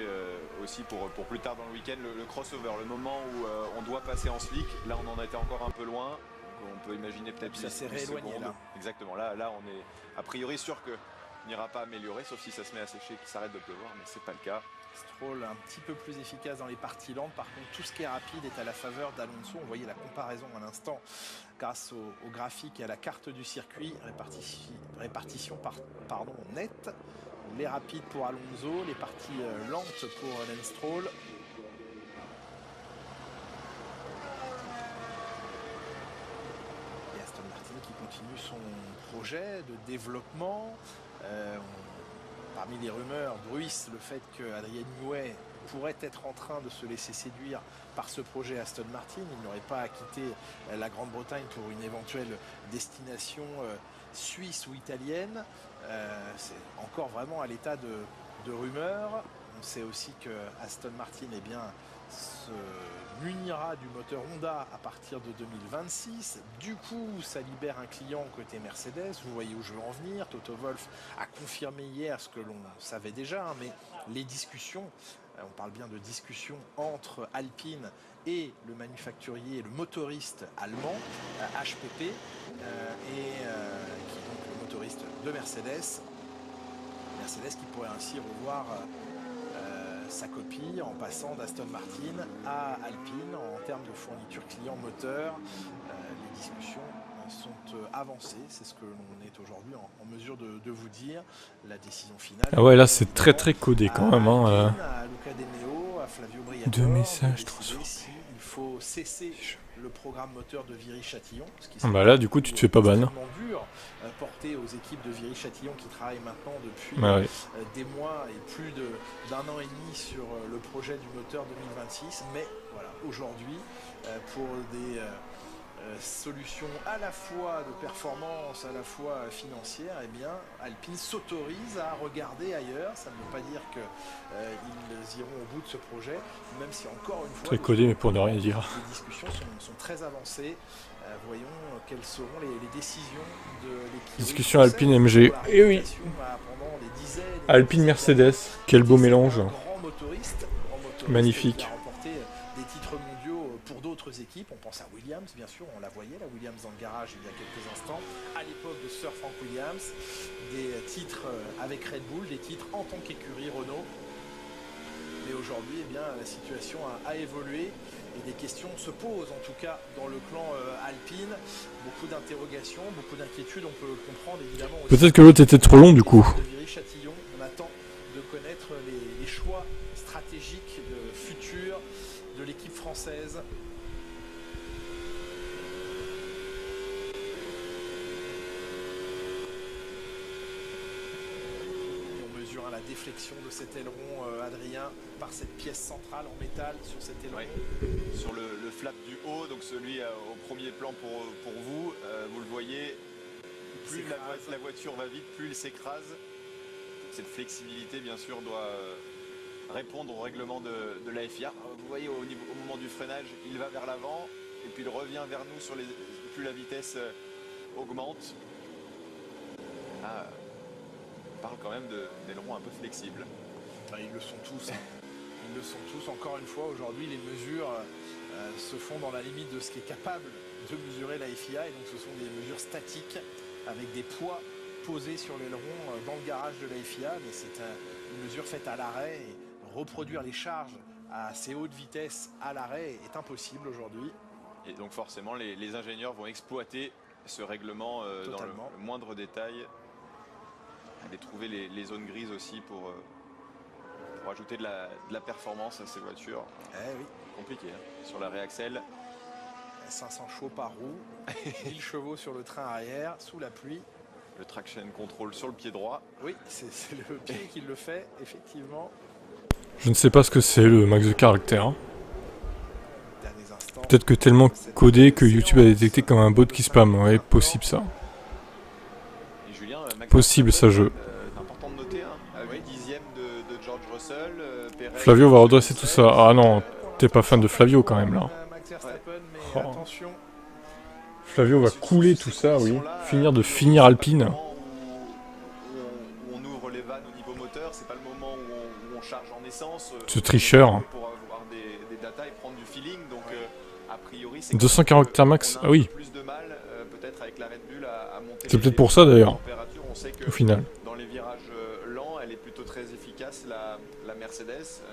aussi pour plus tard dans le week-end le crossover, le moment où on doit passer en slick. Là on en était encore un peu loin. On peut imaginer peut-être ça s'est rééloigné là. Exactement, là on est a priori sûr que n'ira pas améliorer, sauf si ça se met à sécher et qu'il s'arrête de pleuvoir, mais c'est pas le cas. Stroll un petit peu plus efficace dans les parties lentes. Par contre, tout ce qui est rapide est à la faveur d'Alonso. On voyait la comparaison à l'instant grâce au graphique et à la carte du circuit. Répartition nette. Les rapides pour Alonso, les parties lentes pour Lance Stroll. Et Aston Martin qui continue son projet de développement. Parmi les rumeurs bruissent le fait que Adrian Newey pourrait être en train de se laisser séduire par ce projet Aston Martin. Il n'aurait pas à quitter la Grande-Bretagne pour une éventuelle destination suisse ou italienne. C'est encore vraiment à l'état de rumeur. On sait aussi que Aston Martin se munira du moteur Honda à partir de 2026. Du coup, ça libère un client côté Mercedes. Vous voyez où je veux en venir. Toto Wolff a confirmé hier ce que l'on savait déjà, hein, mais les discussions, on parle bien de discussions entre Alpine et le manufacturier, le motoriste allemand, HPP, qui est donc le motoriste de Mercedes. Mercedes qui pourrait ainsi revoir sa copie en passant d'Aston Martin à Alpine en termes de fourniture client moteur. Les discussions sont avancées, c'est ce que l'on est aujourd'hui en mesure de vous dire. La décision finale. Ah ouais, là c'est très très codé quand même. À Luca De Meo, à Flavio Briatore, deux messages trop sourds. Il faut cesser le programme moteur de Viry-Châtillon. Bah là du coup tu te fais pas ban. Dur, porté aux équipes de Viry-Châtillon qui travaillent maintenant depuis des mois et plus d'un an et demi sur le projet du moteur 2026. Mais voilà, aujourd'hui, pour des solution à la fois de performance, à la fois financière, eh bien Alpine s'autorise à regarder ailleurs. Ça ne veut pas dire qu'ils iront au bout de ce projet, même si encore une fois Très codé, mais pour ne rien dire. les discussions sont très avancées. Voyons quelles seront les décisions de l'équipe. Discussion Alpine MG. Eh oui. Alpine Mercedes. Quel beau mélange. Magnifique. Qui a remporté des titres mondiaux pour d'autres équipes. On pense à Williams, bien sûr, on la voyait, la Williams dans le garage il y a quelques instants. À l'époque de Sir Frank Williams, des titres avec Red Bull, des titres en tant qu'écurie Renault. Mais aujourd'hui, eh bien, la situation a évolué et des questions se posent, en tout cas dans le clan Alpine. Beaucoup d'interrogations, beaucoup d'inquiétudes, on peut le comprendre évidemment. Peut-être que l'autre était trop long du coup. De Viry-Châtillon, on attend de connaître les choix stratégiques de futur de l'équipe française. La déflexion de cet aileron Adrien par cette pièce centrale en métal sur cet aileron. Ouais. Sur le flap du haut, donc celui au premier plan pour vous, vous le voyez, plus la voiture va vite, plus il s'écrase. Cette flexibilité bien sûr doit répondre au règlement de la FIA. Vous voyez au moment du freinage, il va vers l'avant et puis il revient vers nous plus la vitesse augmente. On parle quand même d'ailerons un peu flexibles. Ils le sont tous. Ils le sont tous. Encore une fois, aujourd'hui, les mesures se font dans la limite de ce qui est capable de mesurer la FIA. Et donc, ce sont des mesures statiques avec des poids posés sur l'aileron dans le garage de la FIA. Mais c'est une mesure faite à l'arrêt. Et reproduire les charges à ces hautes vitesses à l'arrêt est impossible aujourd'hui. Et donc, forcément, les ingénieurs vont exploiter ce règlement dans le moindre détail. Aller trouver les zones grises aussi pour ajouter de la performance à ces voitures. Oui. Compliqué hein, sur la réaxel. 500 chevaux par roue, 1000 chevaux sur le train arrière, sous la pluie. Le traction control sur le pied droit. Oui, c'est le pied qui le fait, effectivement. Je ne sais pas ce que c'est le max de caractère. Peut-être que tellement codé que YouTube a détecté comme un bot qui spam. Ouais, possible ça. Possible ça jeu. Important de noter, hein, à 8 dixièmes de George Russell. Flavio va redresser tout ça. Ah non, t'es pas fan de Flavio quand même là. Oh. Flavio va couler tout ça, oui. Finir Alpine. Où on ouvre les vannes au niveau moteur, c'est pas le moment où on charge en essence. Ce tricheur. Pour avoir des data et prendre du feeling, donc a priori 240 max, ah oui. Plus de mal peut-être avec la Red Bull à monter. C'est peut-être pour ça d'ailleurs. On sait que au final. Dans les virages lents, elle est plutôt très efficace, la Mercedes,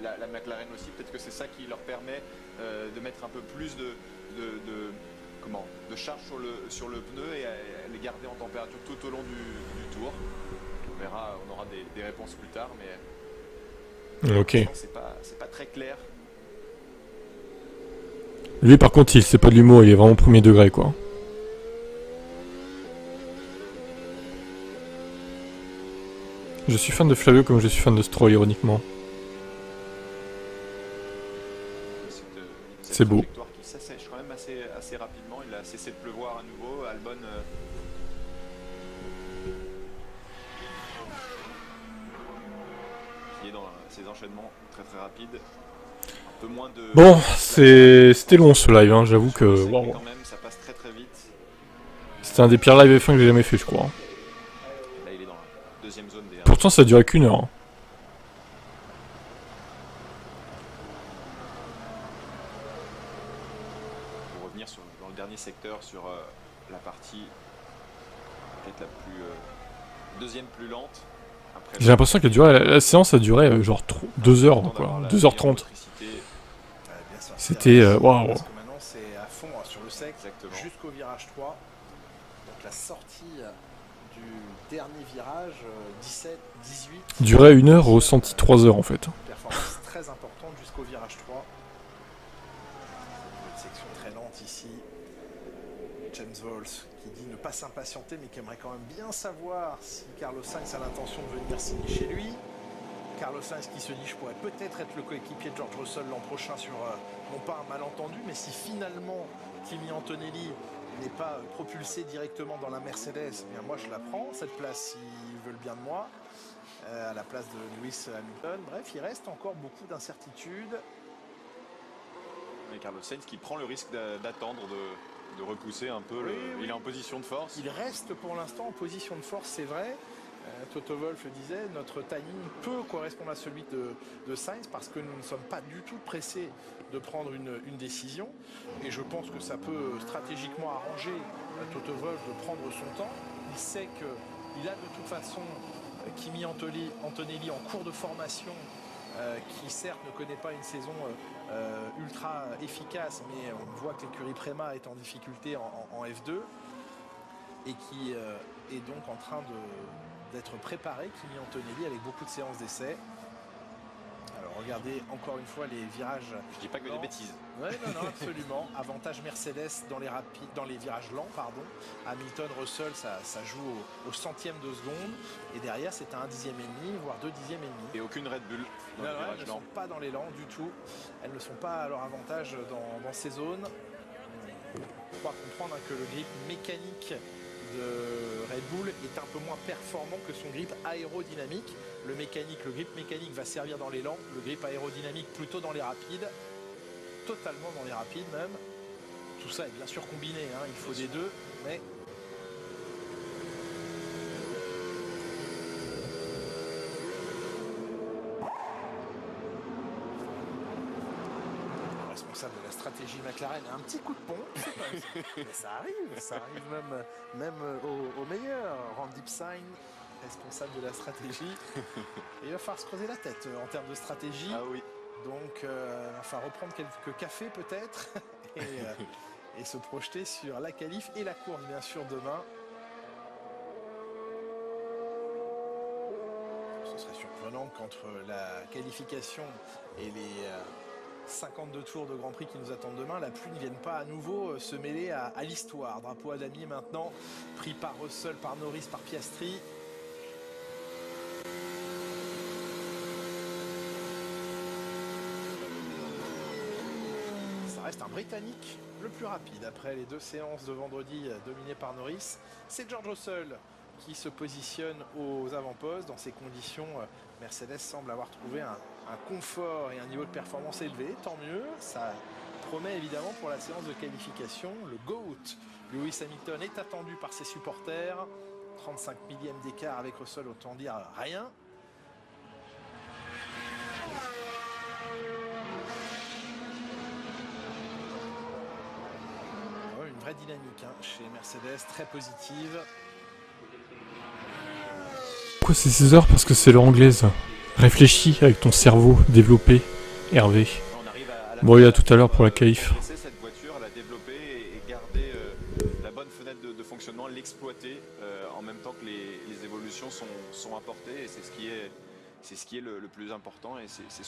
la McLaren aussi. Peut-être que c'est ça qui leur permet de mettre un peu plus de charge sur le pneu et les garder en température tout au long du tour. On verra, on aura des réponses plus tard, mais ok. C'est pas très clair. Lui par contre, c'est pas de l'humour, il est vraiment premier degré quoi. Je suis fan de Flavio comme je suis fan de Stroll, ironiquement. C'est beau. Victoire qui s'assèche quand même assez rapidement. Il a cessé de pleuvoir à nouveau. Albon qui est dans ses enchaînements très rapides. Un peu moins de. Bon, c'était long ce live, hein. J'avoue que. Wow. Quand même, ça passe très vite. C'était un des pires live F1 que j'ai jamais fait, je crois. Là, il est dans la deuxième zone des. Pourtant, ça a duré qu'1 heure. Hein. Pour revenir dans le dernier secteur, sur la partie peut-être la plus deuxième plus lente. J'ai l'impression que la séance a duré genre 2 heures, quoi. 2h30. C'était waouh. Parce que maintenant c'est à fond sur le sec jusqu'au virage 3. Donc la sortie du dernier virage 17, 18. Durait 1 heure, ressenti 3 heures en fait. Performance très importante jusqu'au virage 3. Une section très lente ici. James Vols qui dit ne pas s'impatienter mais qui aimerait quand même bien savoir si Carlos Sainz a l'intention de venir signer chez lui. Carlos Sainz qui se dit je pourrais peut-être être le coéquipier de George Russell l'an prochain sur non pas un malentendu mais si finalement Kimi Antonelli n'est pas propulsé directement dans la Mercedes, eh bien moi je la prends, cette place, s'ils veulent bien de moi, à la place de Lewis Hamilton. Bref, il reste encore beaucoup d'incertitudes. Et Carlos Sainz qui prend le risque d'attendre, de repousser un peu. Oui, Il est en position de force. Il reste pour l'instant en position de force, c'est vrai. Toto Wolff le disait, notre timing peut correspondre à celui de Sainz parce que nous ne sommes pas du tout pressés de prendre une décision. Et je pense que ça peut stratégiquement arranger Toto Wolff de prendre son temps. Il sait qu'il a de toute façon Kimi Antonelli en cours de formation, qui certes ne connaît pas une saison ultra efficace, mais on voit que l'écurie Prema est en difficulté en F2 et qui est donc en train d'être préparé, Kimi Antonelli, avec beaucoup de séances d'essai. Alors regardez encore une fois les virages. Je dis pas que des bêtises. Ouais, non, absolument. Avantage Mercedes dans les virages lents, pardon. Hamilton, Russell, ça joue au centième de seconde. Et derrière, c'est à 1 dixième et demi, voire 2 dixièmes et demi. Et aucune Red Bull dans les Elles virages ne lents. sont pas dans les lents du tout. Elles ne sont pas à leur avantage dans ces zones. On croit comprendre que le grip mécanique de Red Bull est un peu moins performant que son grip aérodynamique. Le grip mécanique va servir dans les lents, le grip aérodynamique plutôt dans les rapides, totalement dans les rapides même. Tout ça est bien sûr combiné, hein, il faut des deux, mais le responsable de la stratégie McLaren a un petit coup de pompe, mais ça arrive même au meilleur. Randy Psine, responsable de la stratégie, et il va falloir se creuser la tête en termes de stratégie. Ah oui. Donc enfin reprendre quelques cafés peut-être et se projeter sur la qualif et la course bien sûr demain. Ce serait surprenant qu'entre la qualification et les 52 tours de Grand Prix qui nous attendent demain, la pluie ne vienne pas à nouveau se mêler à l'histoire. Drapeau à damier maintenant, pris par Russell, par Norris, par Piastri. Ça reste un Britannique le plus rapide après les 2 séances de vendredi dominées par Norris. C'est George Russell qui se positionne aux avant-postes. Dans ces conditions, Mercedes semble avoir trouvé un confort et un niveau de performance élevé. Tant mieux, ça promet évidemment pour la séance de qualification. Le GOAT, Lewis Hamilton, est attendu par ses supporters. 35 millièmes d'écart avec Russell, autant dire rien. Une vraie dynamique hein, chez Mercedes, très positive. Pourquoi c'est 16 heures? Parce que c'est l'heure anglaise. Réfléchis avec ton cerveau développé, Hervé. Bon, il y a tout à l'heure pour la qualif. Cette voiture, la développer et garder la bonne fenêtre de fonctionnement, l'exploiter en même temps que les évolutions sont apportées. Et c'est ce qui est le plus important et c'est